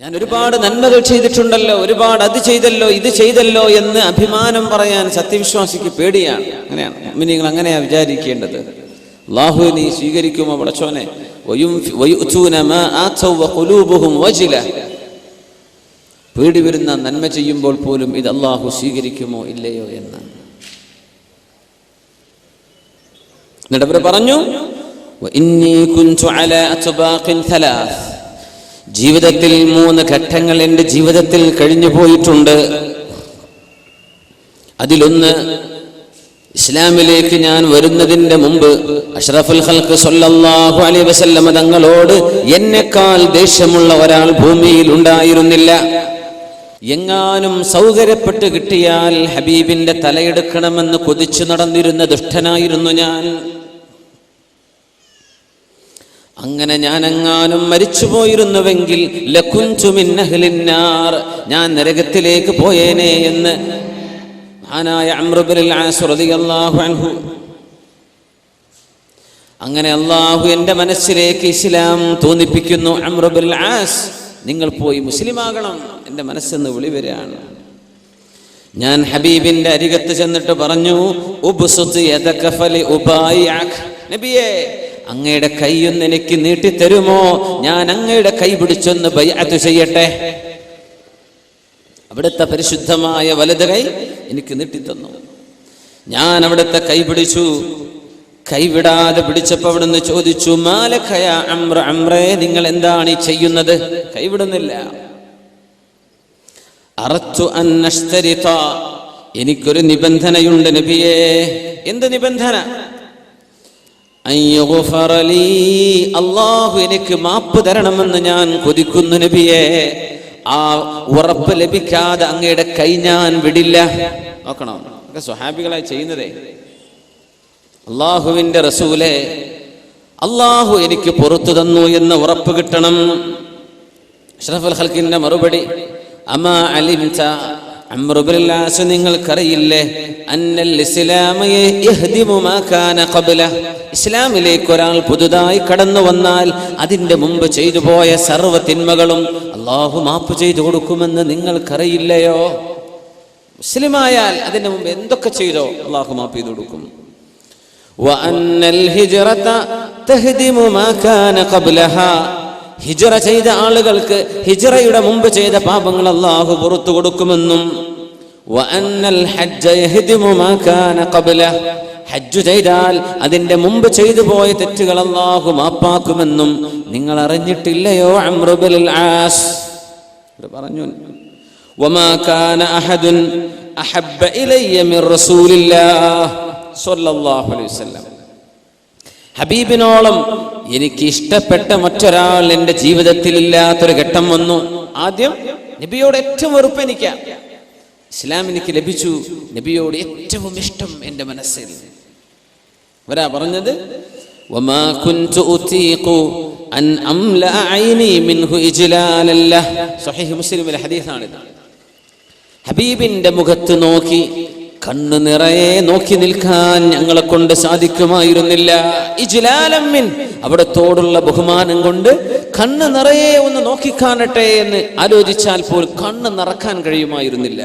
ഞാൻ ഒരുപാട് നന്മകൾ ചെയ്തിട്ടുണ്ടല്ലോ, ഒരുപാട് അത് ചെയ്തല്ലോ ഇത് ചെയ്തല്ലോ എന്ന് അഭിമാനം പറയാൻ സത്യവിശ്വാസിക്ക് പേടിയാണ്. അങ്ങനെയാണ് മുഅ്മിനീങ്ങൾ അങ്ങനെയാ വിചാരിക്കേണ്ടത്. അല്ലാഹു നീ സ്വീകരിക്കുമോ പടച്ചോനെ? പേടി വരുന്ന നന്മ ചെയ്യുമ്പോൾ പോലും ഇത് അല്ലാഹു സ്വീകരിക്കുമോ ഇല്ലയോ എന്ന്. എന്നിട്ട് അവർ പറഞ്ഞു, ജീവിതത്തിൽ 3 ഘട്ടങ്ങൾ എൻ്റെ ജീവിതത്തിൽ കഴിഞ്ഞു പോയിട്ടുണ്ട്. അതിലൊന്ന്, ഇസ്ലാമിലേക്ക് ഞാൻ വരുന്നതിൻ്റെ മുമ്പ് അഷ്റഫുൽ ഖൽഖ് സ്വല്ലല്ലാഹു അലൈഹി വസല്ലം തങ്ങളോട് എന്നെക്കാൾ ദേഷ്യമുള്ള ഒരാൾ ഭൂമിയിൽ ഉണ്ടായിരുന്നില്ല. എങ്ങാനും സൗകര്യപ്പെട്ട് കിട്ടിയാൽ ഹബീബിന്റെ തലയെടുക്കണമെന്ന് കൊതിച്ചു നടന്നിരുന്ന ദുഷ്ടനായിരുന്നു ഞാൻ. അങ്ങനെ ഞാനെങ്ങാനും മരിച്ചുപോയിരുന്നുവെങ്കിൽ ലകുൻതു മിൻ അഹ്ലിന്നാർ, ഞാൻ നരകത്തിലേക്ക് പോയേനെ എന്ന് മഹാനായ അംർ ഇബ്നുൽ ആസ് റളിയല്ലാഹു അൻഹു. അങ്ങനെ അല്ലാഹു എൻ്റെ മനസ്സിലേക്ക് ഇസ്ലാം തോന്നിപ്പിക്കുന്നു. അംർ ഇബ്നുൽ ആസ്, നിങ്ങൾ പോയി മുസ്ലിമാകണം, എൻ്റെ മനസ്സെന്ന് വിളി വരികയാണ്. ഞാൻ ഹബീബിന്റെ അരികത്ത് ചെന്നിട്ട് പറഞ്ഞു, ഉബ്സുത് യദക ഫലി ഉബായിഅക, നബിയേ അങ്ങയുടെ കൈയൊന്ന് എനിക്ക് നീട്ടിത്തരുമോ? ഞാൻ അങ്ങയുടെ കൈ പിടിച്ചൊന്ന് ബൈഅത്ത് ചെയ്യട്ടെ. അവിടുത്തെ പരിശുദ്ധമായ വലത് കൈ എനിക്ക് നീട്ടിത്തന്നു. ഞാൻ അവിടുത്തെ കൈ പിടിച്ചു. കൈവിടാതെ പിടിച്ചപ്പോൾ അവിടുന്ന് ചോദിച്ചു, മാലക യാ അംർ, അംറേ നിങ്ങൾ എന്താണ് ഈ ചെയ്യുന്നത്? കൈവിടുന്നില്ല. അറത്തു അൻ അശ്തരിത, എനിക്കൊരു നിബന്ധനയുണ്ട് നബിയേ. എന്ത് നിബന്ധന? അല്ലാഹു എനിക്ക് മാപ്പ് തരണമെന്ന് ഞാൻ കൊതിക്കുന്നു നബിയേ. ആ ഉറപ്പ് ലഭിക്കാതെ അങ്ങയുടെ കൈ ഞാൻ വിടില്ല. നോക്കണം, ഒക്കെ സ്വഹാബികളായി ചെയ്യുന്നതേ. അല്ലാഹുവിന്റെ റസൂലേ, അല്ലാഹു എനിക്ക് പുറത്തു തന്നു എന്ന് ഉറപ്പ് കിട്ടണം. അഷ്റഫുൽ ഖൽഖിന്റെ മറുപടി, അമാ അലിംത അംർ ഇബ്നുൽ ആസ്, നിങ്ങൾക്കറിയില്ലേ അന്നൽ ഇസ്ലാമ യഹ്ദിമു മാ കാന ഖബ്ല, ഇസ്ലാമിലേക്ക് ഒരാൾ പുതുതായി കടന്നു വന്നാൽ അതിന്റെ മുമ്പ് ചെയ്തു പോയ സർവ്വ തിന്മകളും അല്ലാഹു മാപ്പ് ചെയ്തു കൊടുക്കുമെന്ന് നിങ്ങൾക്കറിയില്ലയോ? മുസ്ലിമായാൽ അതിന്റെ മുമ്പ് എന്തൊക്കെ ചെയ്തോ അല്ലാഹു മാപ്പ് ചെയ്തു കൊടുക്കും. വഅന്നൽ ഹിജ്റത തഹ്ദിമു മാ കാന ഖബ്ലഹാ, ഹിജ്റ ചെയ്ത ആളുകൾക്ക് ഹിജ്റയുടെ മുമ്പ് ചെയ്ത പാപങ്ങൾ അല്ലാഹു പുറത്തു കൊടുക്കുമെന്നും വഅന്നൽ ഹജ്ജ യഹ്ദിമു മാ കാന ഖബ്ല, ഹജ്ജ് ചെയ്താൽ അതിന്റെ മുമ്പ് ചെയ്തു പോയ തെറ്റുകൾ അല്ലാഹു മാപ്പാക്കുമെന്നും നിങ്ങൾ അറിഞ്ഞിട്ടില്ലയോ അംർ ഇബ്നുൽ ആസ്? പറഞ്ഞു, വമാ കാന അഹദുൻ അഹബ്ബ ഇലയ്യ മിർ റസൂലില്ലാഹ് സ്വല്ലല്ലാഹു അലൈഹി വസല്ലം, ഹബീബിനോളം എനിക്ക് ഇഷ്ടപ്പെട്ട മറ്റൊരാൾ എൻ്റെ ജീവിതത്തിൽ ഇല്ലാത്തൊരു ഘട്ടം വന്നു. ആദ്യം നബിയോട് ഏറ്റവും വെറുപ്പ് എനിക്കാണ്. ഇസ്ലാം എനിക്ക് ലഭിച്ചു, നബിയോട് ഏറ്റവും ഇഷ്ടം എൻ്റെ മനസ്സിൽ. വരാ പറഞ്ഞത്, വമാ കുൻതു ഉതീഖു അൻ അംല ഐനി മിൻഹു ഇജ്ലാലല്ലാ, സ്വഹീഹ് മുസ്ലിമിലെ ഹദീസാണിത്. ഹബീബിന്റെ മുഖത്ത് നോക്കി കണ്ണ് നിറയെ നോക്കി നിൽക്കാൻ ഞങ്ങളെ കൊണ്ട് സാധിക്കുമായിരുന്നില്ല. ഇജ്ലാലം മിൻ, അവിടത്തോടുള്ള ബഹുമാനം കൊണ്ട് കണ്ണ് നിറയെ ഒന്ന് നോക്കിക്കാണട്ടെ എന്ന് ആലോചിച്ചാൽ പോലും കണ്ണ് നിറക്കാൻ കഴിയുമായിരുന്നില്ല.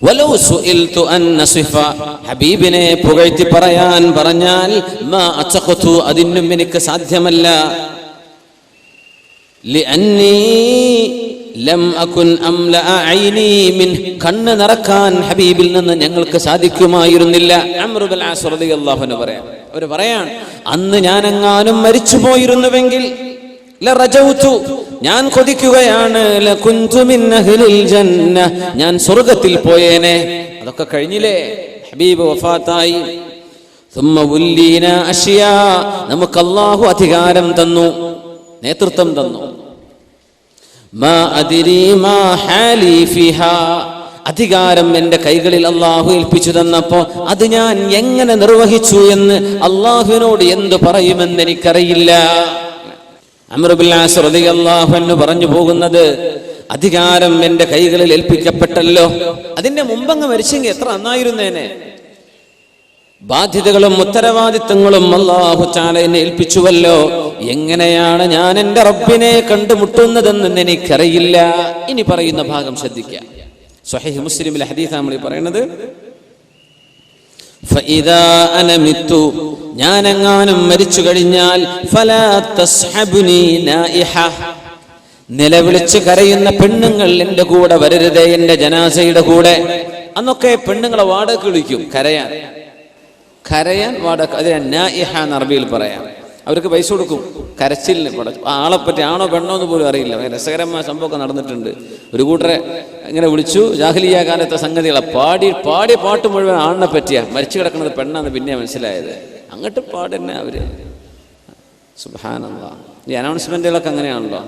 വലൗ സുഇൽതു അൻ നസിഫ, ഹബീബിനെ പുകഴ്ത്തി പറയാൻ പറഞ്ഞാൽ മാ അതഖതു, അതിനും എനിക്ക് സാധ്യമല്ല. ലിഅന്നി ലം അകുൻ അംല ഐനി മിൻ, കണ്ണ് നിറക്കാൻ ഹബീബിൽ നിന്ന് ഞങ്ങൾക്ക് സാധിക്കുമായിരുന്നില്ല. അംർ ഇബ്നുൽ ആസ് റളിയല്ലാഹു അൻഹു പറയാം, അവർ പറയാൻ, അന്ന് ഞാനെങ്ങാനും മരിച്ചു പോയിരുന്നുവെങ്കിൽ ലറജൗതു, ഞാൻ കൊതിക്കുകയാണ്, ലകുൻതു മിൻ അഹ്ലിൽ ജന്ന, ഞാൻ സ്വർഗ്ഗത്തിൽ പോയേനെ. അതൊക്കെ കഴിഞ്ഞില്ലേ, ഹബീബ് വഫാത്തായി. സുമ്മ ഉല്ലീന അഷ്യാ, നമുക്ക് അല്ലാഹു അധികാരം തന്നു, നേതൃത്വം തന്നു. മാ അദ്രി മാ ഹാലി ഫിഹാ, അധികാരം എൻ്റെ കൈകളിൽ അല്ലാഹു ഏൽപ്പിച്ചു തന്നപ്പോ അത് ഞാൻ എങ്ങനെ നിർവഹിച്ചു എന്ന് അല്ലാഹുവിനോട് എന്തു പറയുമെന്ന് എനിക്കറിയില്ല. അംർ ഇബ്നുൽ ആസ് റളിയല്ലാഹു അൻഹു പറഞ്ഞു പോകുന്നത്, അധികാരം എൻ്റെ കൈകളിൽ ഏൽപ്പിക്കപ്പെട്ടല്ലോ, അതിന്റെ മുമ്പങ്ങ് മരിച്ചെങ്കിൽ എത്ര നന്നായിരുന്നേനെ. ബാധ്യതകളും ഉത്തരവാദിത്തങ്ങളും അല്ലാഹു തആല എന്നെ ഏൽപ്പിച്ചുവല്ലോ. എങ്ങനെയാണ് ഞാൻ എൻ്റെ റബ്ബിനെ കണ്ടുമുട്ടുന്നതെന്ന് എനിക്കറിയില്ല. ഇനി പറയുന്ന ഭാഗം ശ്രദ്ധിക്കാം. സ്വഹീഹ് മുസ്ലിമിലെ ഹദീസാണ് നമ്മൾ പറയുന്നത്. ഫഇദാ അന മിത്തു, ഞാനെങ്ങാനും മരിച്ചു കഴിഞ്ഞാൽ ഫലാ തസ്ഹബുനി നായിഹ, നിലവിളിച്ച് കരയുന്ന പെണ്ണുങ്ങൾ എൻ്റെ കൂടെ വരരുതേ, എൻ്റെ ജനാസയുടെ കൂടെ. അന്നൊക്കെ പെണ്ണുങ്ങളെ വാടക വിളിക്കും കരയാൻ വാടക. അതിന് നായിഹ എന്ന് അറബിയിൽ പറയാം. അവർക്ക് പൈസ കൊടുക്കും കരച്ചിലിന്. ആളെപ്പറ്റി ആണോ പെണ്ണോ എന്ന് പോലും അറിയില്ല. രസകരമായ സംഭവമൊക്കെ നടന്നിട്ടുണ്ട്. ഒരു കൂട്ടരെ ഇങ്ങനെ വിളിച്ചു, ജാഹിലിയ കാലത്തെ സംഗതികളെ പാടിയ പാട്ട് മുഴുവൻ ആണിനെ പറ്റിയാ, മരിച്ചു കിടക്കുന്നത് പെണ്ണാന്ന് പിന്നെ മനസ്സിലായത്. അങ്ങോട്ട് പാടന്നെ അവര്. സുബ്ഹാനല്ലാഹ്. ഈ അനൗൺസ്മെന്റുകളൊക്കെ അങ്ങനെയാണല്ലോ,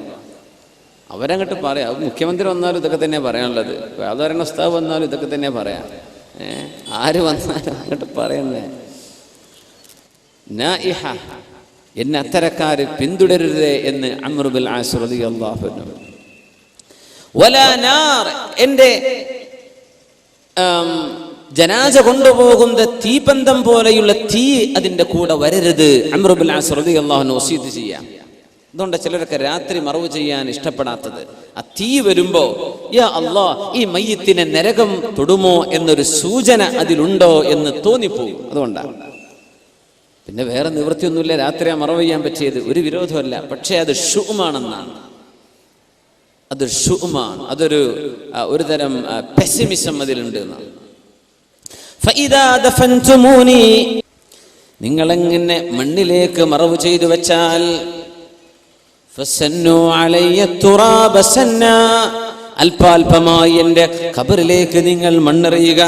അവരങ്ങോട്ട് പറയാം. മുഖ്യമന്ത്രി വന്നാലും ഇതൊക്കെ തന്നെ പറയാനുള്ളത്, സാധാരണ ഉസ്താദ് വന്നാലും ഇതൊക്കെ തന്നെ പറയാം. ആര് വന്നാലും അങ്ങോട്ട് പറയുന്നേ നായിഹ, എന്നെ അത്തരക്കാര് പിന്തുടരുതേ എന്ന് അംർ ബിൻ ആസ് റളിയല്ലാഹു അൻഹു. വലാ നാർ, എൻ്റെ ജനാസ കൊണ്ടുപോകുന്ന തീപന്തം പോലെയുള്ള തീ അതിൻ്റെ കൂടെ വരരുത്. അംർ ബിൻ ആസ് റളിയല്ലാഹു അൻഹു വസീയത്ത് ചെയ്യാം. അതുകൊണ്ട് ചിലരൊക്കെ രാത്രി മറവ് ചെയ്യാൻ ഇഷ്ടപ്പെടാത്തത്. ആ തീ വരുമ്പോ യാ അല്ലാഹ്, ഈ മയ്യത്തിനെ നരകം തൊടുമോ എന്നൊരു സൂചന അതിലുണ്ടോ എന്ന് തോന്നിപ്പോകും. അതുകൊണ്ടാണ്. പിന്നെ വേറെ നിവൃത്തിയൊന്നുമില്ല, രാത്രി മറവ് ചെയ്യാൻ പറ്റിയത്, ഒരു വിരോധമല്ല. പക്ഷേ അത് ഷുഉമാണെന്നാണ്. അത് ഷുഉമാണ്, അതൊരു തരം പെസിമിസം അതിലുണ്ട് എന്നാണ്. ഫഇദാ ദഫൻതുമൂനി, നിങ്ങളെങ്ങനെ മണ്ണിലേക്ക് മറവ് ചെയ്തു വെച്ചാൽ ഫസന്നു അലയ്യ തുറാബ സന്നാ, അല്പാൽപമായി എൻ്റെ ഖബറിലേക്ക് നിങ്ങൾ മണ്ണെറിയുക.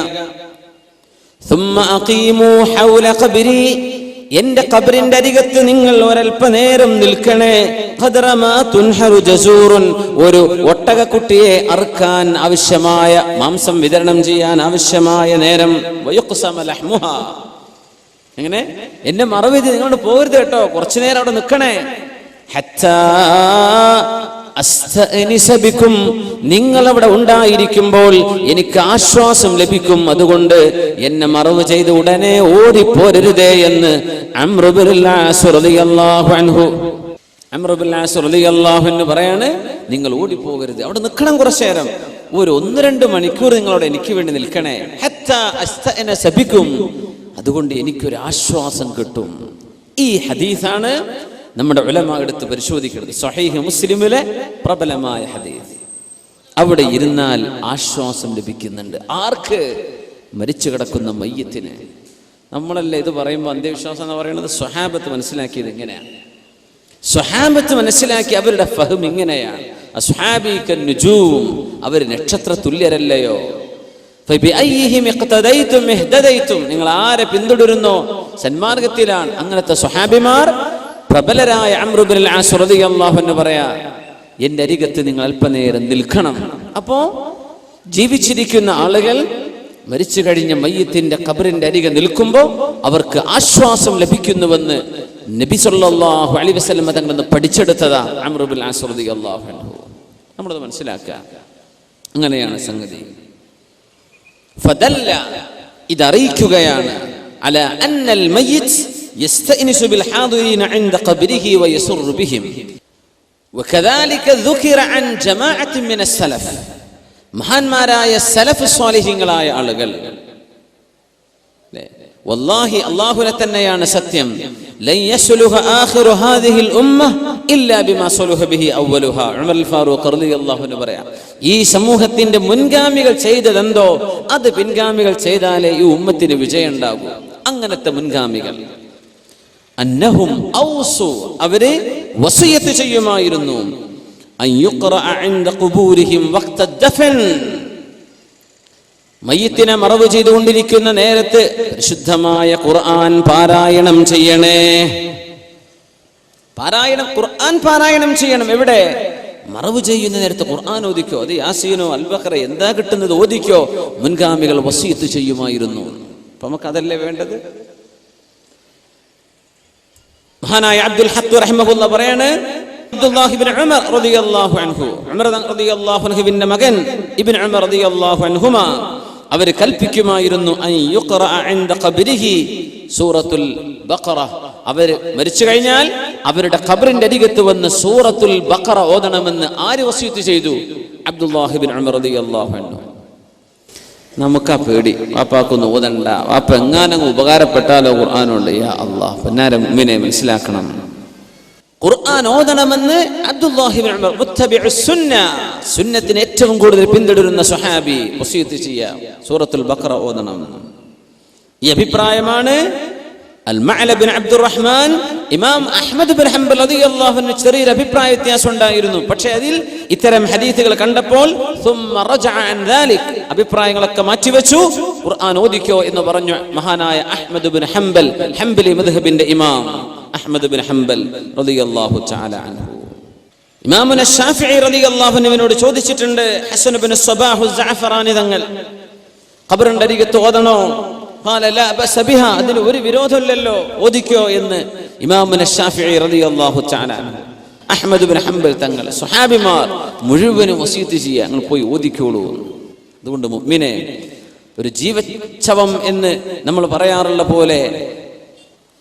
ثم أقيموا حول قبري, എൻ്റെ ഖബറിന്റെ അരികത്ത് നിങ്ങൾ ഒരൽപ്പനേരം നിൽക്കണേ. ഖദ്റമാ തുൻഹറു ജസൂറുൻ, ഒരു ഒട്ടകക്കുട്ടിയെ അറുക്കാൻ ആവശ്യമായ മാംസം വിതരണം ചെയ്യാൻ ആവശ്യമായ നേരം. വയുഖ്സമ ലഹ്മുഹാ, എങ്ങനെ എന്നെ മറവ് ചെയ്ത് നിങ്ങളോട് പോകരുത് കേട്ടോ, കുറച്ചു നേരം അവിടെ നിൽക്കണേ. ഹത്താ അസ്തഅനിസ ബിക്കും, നിങ്ങൾ അവിടെ ഉണ്ടായിരിക്കുമ്പോൾ എനിക്ക് ആശ്വാസം ലഭിക്കും. അതുകൊണ്ട് എന്നെ മറവ് ചെയ്ത് ഉടനെ ഓടിപ്പോരരുതേ എന്ന് അംർ ബിൻ ആസ് റളിയല്ലാഹു അൻഹു പറയാണ്. നിങ്ങൾ ഓടിപ്പോകരുത്, അവിടെ നിൽക്കണം കുറച്ചു നേരം, ഒരു 1-2 മണിക്കൂർ നിങ്ങളവിടെ എനിക്ക് വേണ്ടി നിൽക്കണേ. ഹത്താ അസ്തഅനിസ ബിക്കും, അതുകൊണ്ട് എനിക്കൊരു ആശ്വാസം കിട്ടും. ഈ ഹദീസാണ് നമ്മുടെ ഉലമാ എടുത്ത് പരിശോധിക്കുന്നത്. സ്വഹീഹ് മുസ്ലിമിലെ പ്രബലമായ ഹദീസ്. അവിടെ ഇരുന്നാൽ ആശ്വാസം ലഭിക്കുന്നുണ്ട്. ആർക്ക്? മരിച്ചു കിടക്കുന്ന മയ്യത്തിന്. നമ്മളല്ലേ ഇത് പറയുമ്പോൾ അന്ത്യവിശ്വാസം എന്ന് പറയുന്നത്. സ്വഹാബത്ത് മനസ്സിലാക്കിയത് ഇങ്ങനെയാണ്. സ്വഹാബത്ത് മനസ്സിലാക്കി അവരുടെ ഫഹം ഇങ്ങനെയാണ്. അസ്ഹാബി കന്നുജൂം, അവർ നക്ഷത്ര തുല്യരല്ലയോ. ഫബിഅയ്യിഹിം ഇഖ്തദൈതും ഇഹ്തദൈതും, നിങ്ങൾ ആരെ പിന്തുടരുന്നോ സന്മാർഗത്തിലാണ്. അങ്ങനത്തെ സ്വഹാബിമാർ പ്രബലരായ അംർ ബിൻ ആസ് റളിയല്ലാഹു അൻഹു പറയാ, എൻ്റെ അരികത്ത് നിങ്ങൾ അല്പനേരം നിൽക്കണം. അപ്പോ ജീവിച്ചിരിക്കുന്ന ആളുകൾ മരിച്ചു കഴിഞ്ഞ മയ്യത്തിന്റെ ഖബറിന്റെ അരികെ നിൽക്കുമ്പോൾ അവർക്ക് ആശ്വാസം ലഭിക്കുന്നുവെന്ന് നബി സല്ലല്ലാഹു അലൈഹി വസല്ലം തങ്ങൾ പഠിച്ചെടുത്തതാ അംർ ബിൻ ആസ് റളിയല്ലാഹു അൻഹു. നമ്മളത് മനസ്സിലാക്കുക. അങ്ങനെയാണ് സംഗതി. ഫദല്ല, ഇതറിയിക്കുകയാണ് അല അന്നൽ മയ്യിത്ത് يستأنس بالحاضرين عند قبره ويسر بهم وكذلك ذكر عن جماعة من السلف, മഹാന്മാരായ സലഫ് സ്വാലിഹീങ്ങളായ ആളുകൾ. വല്ലാഹി, അല്ലാഹുവിനെ തന്നെയാണ് സത്യം. ലൻ യസ്ലുഹ ആഖിറു ഹാദിഹിൽ ഉമ്മ ഇല്ലാ ബിമാ സലഹ ബിഹി അവ്വലുഹാ. ഉമർ അൽ ഫാറൂഖ് റളിയല്ലാഹു അൻഹു പറയാ, ഈ സമൂഹത്തിന്റെ മുൻഗാമികൾ ചെയ്തതെന്തോ അത് പിൻഗാമികൾ ചെയ്താലേ ഈ ഉമ്മത്തിന് വിജയം ഉണ്ടാകൂ. അങ്ങനത്തെ മുൻഗാമികൾ അന്നഹും ഔസു, അവരെ വസിയത്ത് ചെയ്യുമായിരുന്നു. അൻ യുഖറഅ ഇൻദ ഖുബൂരിഹിം വഖ്ത ദഫൻ, മയ്യിത്തിനെ മറവ് ചെയ്തുകൊണ്ടിരിക്കുന്ന നേരത്ത് പരിശുദ്ധമായ ഖുർആൻ പാരായണം ചെയ്യണേ. ഖുർആൻ പാരായണം ചെയ്യണം. എവിടെ? മറവ് ചെയ്യുന്ന നേരത്ത് ഖുർആൻ ഓദിക്കോ. അത് യാസീനോ അൽബഖറ എന്താ കിട്ടുന്നത് ഓദിക്കോ. മുൻഗാമികൾ വസിയത്ത് ചെയ്യുമായിരുന്നു. അപ്പൊ നമുക്ക് അതല്ലേ വേണ്ടത്. മഹാനായ അബ്ദുൽ ഹഖ് റഹിമഹുല്ലാഹ് പറയാണ്, അബ്ദുല്ലാഹ് ഇബ്നു ഉമർ റളിയല്ലാഹു അൻഹു, ഉമർ റളിയല്ലാഹു അൻഹുവിന്റെ മകൻ ഇബ്നു ഉമർ റളിയല്ലാഹു അൻഹുമാ, അവർ കൽപ്പിക്കുമായിരുന്നു അൻ യുഖറഅ ഇൻദ ഖബ്രിഹി സൂറത്തുൽ ബഖറ. അവർ മരിച്ചു കഴിഞ്ഞാൽ അവരുടെ ഖബറിന്റെ അരികത്ത് വന്ന് സൂറത്തുൽ ബഖറ ഓതണമെന്ന് ആര് വസിയത്ത് ചെയ്തു? അബ്ദുല്ലാഹി ഇബ്നു ഉമർ റളിയല്ലാഹു അൻഹു. നമുക്കാ പേടി, വാപ്പാക്കൊന്നും ഓതണ്ട, വാപ്പ എങ്ങാനങ്ങ് ഉപകാരപ്പെട്ടാലോ ഖുർആനുണ്ട്. യാ അല്ലാഹ്, പൊന്നാര മുഅ്മിനെ മനസ്സിലാക്കണം, ഖുർആൻ ഓതണമെന്ന് അബ്ദുല്ലാഹി ഇബ്നു ഉമർ മുത്തബിഉസ് സുന്ന, സുന്നത്തിനെ ഏറ്റവും കൂടുതൽ പിന്തുടരുന്ന സ്വഹാബി വസിയത്ത് ചെയ്യാ സൂറത്തുൽ ബഖറ ഓതണം. ഈ അഭിപ്രായമാണ് അൽ-മഅല ബിൻ അബ്ദുറഹ്മാൻ ഇമാം അഹ്മദ് ബിൻ ഹംബൽ റളിയല്ലാഹു അൻഹു ചെറിയൊരു അഭിപ്രായ വ്യത്യാസം ഉണ്ടായിരുന്നു. പക്ഷേ അതിൽ ഇത്തരം ഹദീസുകൾ കണ്ടപ്പോൾ സുമ്മ റജഅ അൻ ദാലിക്, അഭിപ്രായങ്ങളൊക്കെ മാറ്റിവെച്ചു, ഖുർആൻ ഓദിക്കോ എന്ന് പറഞ്ഞു മഹാനായ അഹ്മദ് ബിൻ ഹംബൽ, ഹംബലി മദ്ഹബിന്റെ ഇമാം അഹ്മദ് ബിൻ ഹംബൽ റളിയല്ലാഹു തആല അൻഹു. ഇമാമുന ശാഫിഈ റളിയല്ലാഹു അൻഹുവിനോട് ചോദിച്ചിട്ടുണ്ട് ഹസൻ ബിൻ സ്വബാഹു സഅഫറാനി തങ്ങൾ, ഖബറിന്റെ അരികത്ത് ഓതണോ? അതിന് ഒരു വിരോധമില്ലല്ലോ, ഓദിക്കോ എന്ന് ഇമാമുന ശാഫിഈ റളിയല്ലാഹു തആല അൻഹു. അഹ്മദ് ബിൻ ഹംബൽ തങ്ങൾ, സ്വഹാബിമാർ മുഴുവനും വസിയത്ത് ചെയ്യുക, നിങ്ങൾ പോയി ഓദിക്കോളൂ. അതുകൊണ്ട് മുഅ്മിനെ, ഒരു ജീവച്ഛവം എന്ന് നമ്മൾ പറയാറുള്ള പോലെ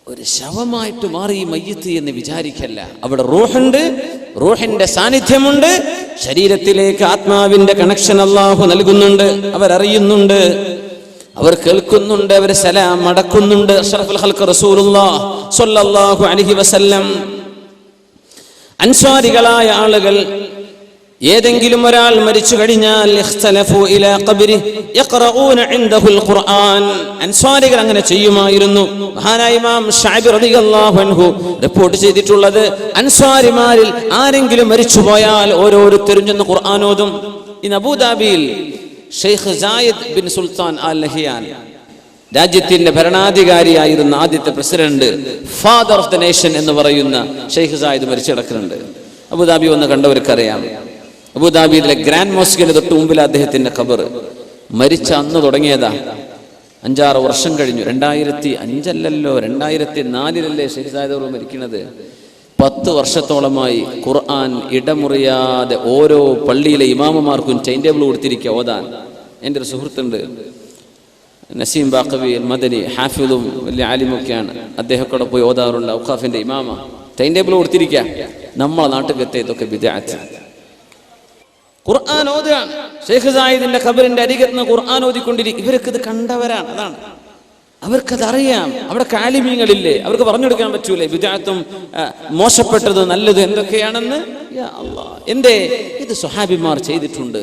ഒരു ശവമായിട്ട് മാറി മയ്യിത്ത് എന്ന് വിചാരിക്കല്ല. അവിടെ റൂഹുണ്ട്, റൂഹിന്റെ സാന്നിധ്യമുണ്ട്, ശരീരത്തിലേക്ക് ആത്മാവിന്റെ കണക്ഷൻ അല്ലാഹു നൽകുന്നുണ്ട്. അവരറിയുന്നുണ്ട്, അവർ കേൾക്കുന്നുണ്ട്, അവർ സലാം മടക്കുന്നുണ്ട്. അഷ്റഫുൽ ഖൽഖ് റസൂലുള്ളാഹി സ്വല്ലല്ലാഹു അലൈഹി വസല്ലം, അൻസ്വാരികളായ ആളുകൾ ഏതെങ്കിലും ഒരാൾ മരിച്ചു കഴിഞ്ഞാൽ ഇഖ്തലഫു ഇലാ ഖബ്രി യഖറഊന ഇൻദഹുൽ ഖുർആൻ, അൻസ്വാരികൾ അങ്ങനെ ചെയ്യുമായിരുന്നു. മഹാനായ ഇമാം ശഅബി റളിയല്ലാഹു അൻഹു റിപ്പോർട്ട് ചെയ്തിട്ടുള്ളത്, അൻസ്വാരിമാരിൽ ആരെങ്കിലും മരിച്ചു പോയാൽ ഓരോരുത്തരും ചെന്ന് ഖുർആൻ ഓതും. ഇൻ അബൂദാബിയിൽ Sheikh Zayed bin Sultan Al Nahyan, രാജ്യത്തിന്റെ ഭരണാധികാരിയായിരുന്ന ആദ്യത്തെ president, father of the nation എന്ന് പറയുന്ന ഷെയ്ഖ് സായിദ് മരിച്ചു കിടക്കുന്നുണ്ട്. അബുദാബി വന്ന് കണ്ടവർക്കറിയാം. അബുദാബിയിലെ ഗ്രാൻഡ് മോസ്കിന് തൊട്ട് മുമ്പിൽ അദ്ദേഹത്തിന്റെ ഖബർ. മരിച്ച അന്ന് തുടങ്ങിയതാ, 5-6 വർഷം കഴിഞ്ഞു. 2005 2004 ഷെയ്ഖ് സായിദ് മരിക്കുന്നത്. 10 വർഷത്തോളമായി ഖുർആൻ ഇടമുറിയാതെ ഓരോ പള്ളിയിലെ ഇമാമമാർക്കും ടൈം ടേബിൾ കൊടുത്തിരിക്കുക ഓതാൻ. എൻ്റെ ഒരു സുഹൃത്തുണ്ട്, നസീം ബാഖവി മദനി, ഹാഫിദും വലിയ ആലിമൊക്കെയാണ്. അദ്ദേഹത്തോടെ പോയി ഓതാറുണ്ട്. ഔഖാഫിന്റെ ഇമാമ ടൈം ടേബിൾ കൊടുത്തിരിക്കുക. നമ്മളെ നാട്ടിലെത്തെ ഇതൊക്കെ ബിദ്അത്ത്. ഖുർആൻ ഓതുകയാണ്. ഷെയ്ഖ് സായിദിന്റെ ഖബറിന്റെ അരികത്ത് നിന്ന് ഖുർആൻ ഓതിക്കൊണ്ടിരിക്കും. ഇവർക്ക് ഇത് കണ്ടവരാണ്, അതാണ് അവർക്കത് അറിയാം. അവിടെ ആലിമീങ്ങളില്ലേ, അവർക്ക് പറഞ്ഞു കൊടുക്കാൻ പറ്റൂലേ ബിദ്അത്തും മോശപ്പെട്ടത് നല്ലത് എന്തൊക്കെയാണെന്ന്? യാ അല്ലാഹ്, എന്തേ ഇത് സ്വഹാബിമാർ ചെയ്തിട്ടുണ്ട്.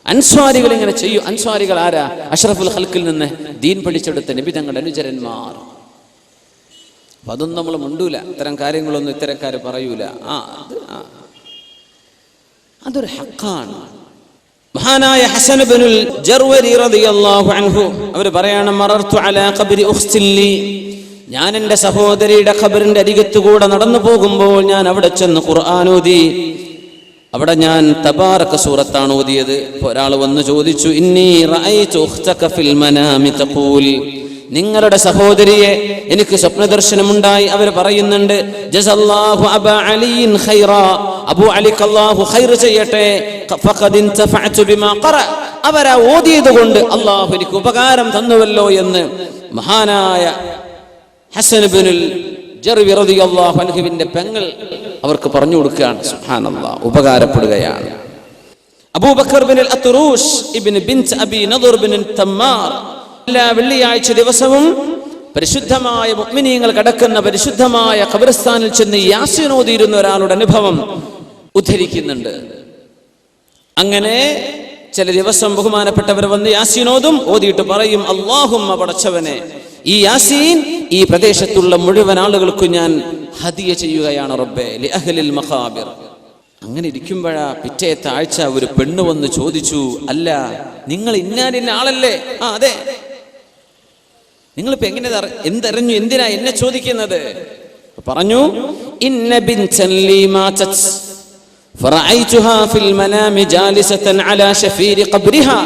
അൻസ്വാരികൾ ഇങ്ങനെ ചെയ്യും. അൻസ്വാരികൾ ആരാ? അഷ്റഫുൽ ഖൽഖിൽ നിന്ന് ദീൻ പഠിച്ചെടുത്ത നബി തങ്ങളുടെ അനുചരന്മാർ. അപ്പൊ അതൊന്നും നമ്മൾ മുണ്ടൂല, ഇത്തരം കാര്യങ്ങളൊന്നും ഇത്തരക്കാര് പറയൂല. അതൊരു ഹഖാണ്. മഹാനായ ഹസൻ ഇബ്നുൽ ജർവരി റളിയല്ലാഹു അൻഹു അവർ പറയാണ്, മറർതു അലാ ഖബ്രി ഉഖ്തിൻ ലി, ഞാൻ എൻ്റെ സഹോദരിയുടെ ഖബറിന്റെ അരികത്തുകൂടെ നടന്നു പോകുമ്പോൾ ഞാൻ അവിടെ ചെന്ന് ഖുർആൻ ഓതി. അവിടെ ഞാൻ തബാറക സൂറത്താണ് ഓതിയത്. ഒരാൾ വന്ന് ചോദിച്ചു, ഇന്നി റഅയ്തു ഉഖ്തക ഫിൽ മനാമി തഖൂൽ, നിങ്ങളുടെ സഹോദരിയെ എനിക്ക് സ്വപ്നദർശനമുണ്ടായി. അവർ പറയുന്നുണ്ട്, ജസല്ലാഹു അബാ അലിയിൻ ഖൈറാ, അബൂ അലിക്ക് അല്ലാഹു ഖൈർ ചെയ്യട്ടെ, ഫഖദ് ഇൻതഫഅതു ബിമാ ഖറ, അവരാ ഓതിയത് കൊണ്ട് അല്ലാഹു എനിക്ക് ഉപകാരം തന്നുവല്ലോ എന്ന് മഹാനായ ഹസൻ ഇബ്നുൽ ജർവി റളിയല്ലാഹു അൻഹുവിന്റെ പെങ്ങൾ അവർക്ക് പറഞ്ഞു കൊടുക്കുകയാണ്. സുബ്ഹാനല്ലാഹ്, ഉപകാരപ്പെടുകയാണ്. അബൂബക്കർ ബിൻ അത്റൂഷ് ഇബ്നു ബിൻത് അബി നദർ ബിൻ തമ്മാർ എല്ലാ വെള്ളിയാഴ്ച ദിവസവും പരിശുദ്ധമായ മുഅ്മിനീങ്ങൾ കടക്കുന്ന പരിശുദ്ധമായ ഖബർസ്ഥാനിൽ ചെന്ന് യാസീൻ ഓതിയിരുന്ന ഒരാളുടെ അനുഭവം ഉദ്ധരിക്കുന്നുണ്ട്. അങ്ങനെ ചില ദിവസം ബഹുമാനപ്പെട്ടവർ വന്ന് യാസീൻ ഓതും. ഓതിയിട്ട് പറയും, അല്ലാഹുമ്മ, പടച്ചവനെ, ഈ യാസീൻ ഈ പ്രദേശത്തുള്ള മുഴുവൻ ആളുകൾക്കും ഞാൻ ഹദിയ ചെയ്യുകയാണ് റബ്ബേ, ലി അഹ്ലിൽ മഖാബിർ. അങ്ങനെ ഇരിക്കുമ്പോഴാ പിറ്റേത്തെ ആഴ്ച ഒരു പെണ്ണ് വന്ന് ചോദിച്ചു, അല്ല നിങ്ങൾ ഇന്ന ആളല്ലേ? അതെ. നിങ്ങളിപ്പോ എങ്ങനെ എന്തറിഞ്ഞു, എന്തിനാ എന്നെ ചോദിക്കുന്നത്? പറഞ്ഞു, ഇന്ന ബിൻതൻ ലീ മാതത് ഫറഅയ്തുഹാ ഫിൽ മനാമി ജാലിസതൻ അലാ ശഫീരി ഖബ്രിഹാ,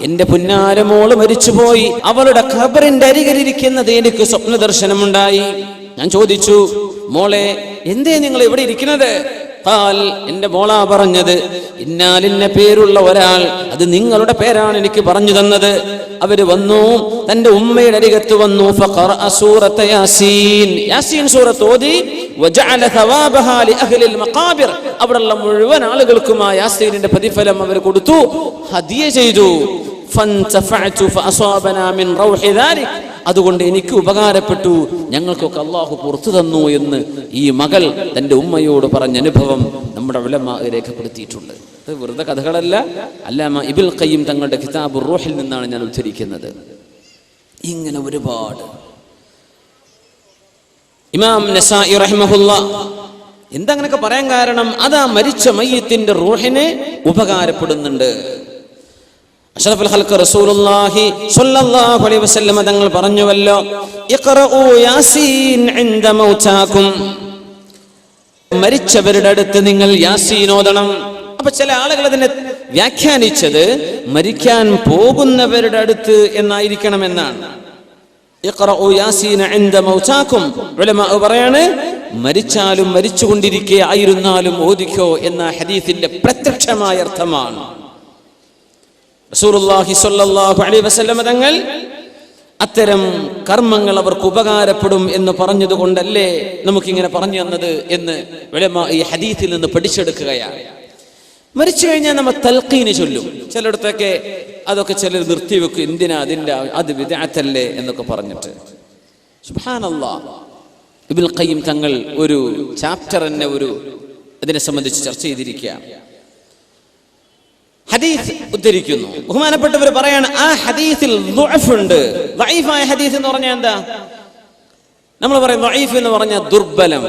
എന്റെ പുന്നാരമോള് മരിച്ചുപോയി, അവളുടെ ഖബറിന്റെ അരികിലിരിക്കുന്നത് എനിക്ക് സ്വപ്ന ദർശനമുണ്ടായി. ഞാൻ ചോദിച്ചു, മോളെ എന്തേ നിങ്ങൾ ഇവിടെ ഇരിക്കുന്നത്? എന്റെ മോളാ പറഞ്ഞത്, ഇന്നാലിന്ന പേരുള്ള ഒരാൾ, അത് നിങ്ങളുടെ പേരാണ് എനിക്ക് പറഞ്ഞു തന്നത്. അവര് വന്നു, തന്റെ ഉമ്മയുടെ അരികത്ത് വന്നു. ഫഖറഅ സൂറത യാസീൻ, യാസീൻ സൂറത്ത് ഓതി. വജഅല തവാബഹാ ലിഅഹ്ലിൽ മഖാബിർ, അവിടെയുള്ള മുഴുവൻ ആളുകൾക്കും ആ യാസീനിന്റെ പ്രതിഫലം അവർ കൊടുത്തു, ഹദിയ ചെയ്തു. ഫൻതഫഅതു ഫഅസാബനാ മിൻ റൗഹി ദാലിക്, അതുകൊണ്ട് എനിക്ക് ഉപകാരപ്പെട്ടു, ഞങ്ങൾക്കൊക്കെ അള്ളാഹു പുറത്തു തന്നു എന്ന് ഈ മകൾ തൻ്റെ ഉമ്മയോട് പറഞ്ഞ അനുഭവം നമ്മുടെ ഉലമാ രേഖപ്പെടുത്തിയിട്ടുണ്ട്. ഇത് വെറുതെ കഥകളല്ല, അല്ലാമ ഇബ്നുൽ ഖയ്യിം തങ്ങളുടെ കിതാബുർ റൂഹിൽ നിന്നാണ് ഞാൻ ഉദ്ധരിക്കുന്നത്. ഇങ്ങനെ ഒരുപാട്. ഇമാം നസായി റഹിമഹുല്ലാഹ് എന്താ അങ്ങനെയൊക്കെ പറയാൻ കാരണം, അതാ മരിച്ച മയ്യിത്തിന്റെ റൂഹിനെ ഉപകാരപ്പെടുന്നുണ്ട്. അഷ്റഫുൽ ഖൽഖ് റസൂലുള്ളാഹി സ്വല്ലല്ലാഹു അലൈഹി വസല്ലം തങ്ങൾ പറഞ്ഞുവല്ലോ, ഇഖ്റഊ യാസീൻ ഇൻദ മൗതാകും, മരിച്ചവരുടെ അടുത്ത് നിങ്ങൾ യാസീൻ ഓതണം. അപ്പൊ ചില ആളുകൾ അതിനെ വ്യാഖ്യാനിച്ചത് മരിക്കാൻ പോകുന്നവരുടെ അടുത്ത് എന്നായിരിക്കണമെന്നാണ്. ഇഖ്റഊ യാസീൻ ഇൻദ മൗതാകും, ഉലമാ പറയാണ് മരിച്ചാലും മരിച്ചുകൊണ്ടിരിക്കെ ആയിരുന്നാലും ഓദിക്കോ എന്ന ഹദീസിന്റെ പ്രത്യക്ഷമായ അർത്ഥമാണ്. റസൂലുള്ളാഹി സ്വല്ലല്ലാഹു അലൈഹി വസല്ലം തങ്ങൾ അത്തരം കർമ്മങ്ങൾ അവർക്ക് ഉപകാരപ്പെടും എന്ന് പറഞ്ഞതുകൊണ്ടല്ലേ നമുക്കിങ്ങനെ പറഞ്ഞു തന്നത് എന്ന് ഉലമാ ഈ ഹദീസിൽ നിന്ന് പഠിച്ചെടുക്കുകയാണ്. മരിച്ചു കഴിഞ്ഞാൽ നമ്മൾ തൽഖീന് ചൊല്ലും. ചിലയിടത്തൊക്കെ അതൊക്കെ ചിലർ നിർത്തിവെക്കും, എന്തിനാ അതിൻ്റെ അത് ബിദ്അത്തല്ലേ എന്നൊക്കെ പറഞ്ഞിട്ട്. സുബ്ഹാനല്ലാഹ്, ഇബ്നുൽ ഖയ്യിം തങ്ങൾ ഒരു ചാപ്റ്റർ തന്നെ അതിനെ സംബന്ധിച്ച് ചർച്ച ചെയ്തിരിക്കുകയാണ്. ഹദീസ് ഉദ്ധരിക്കുന്നു, ബഹുമാനപ്പെട്ടവർ പറയാണ് ആ ഹദീസിൽ ദുഅഫ് ഉണ്ട്. ദഈഫായ ഹദീസ് എന്ന് പറഞ്ഞാൽ എന്താ? നമ്മൾ പറയും ദഈഫ് എന്ന് പറഞ്ഞാൽ ദുർബലം.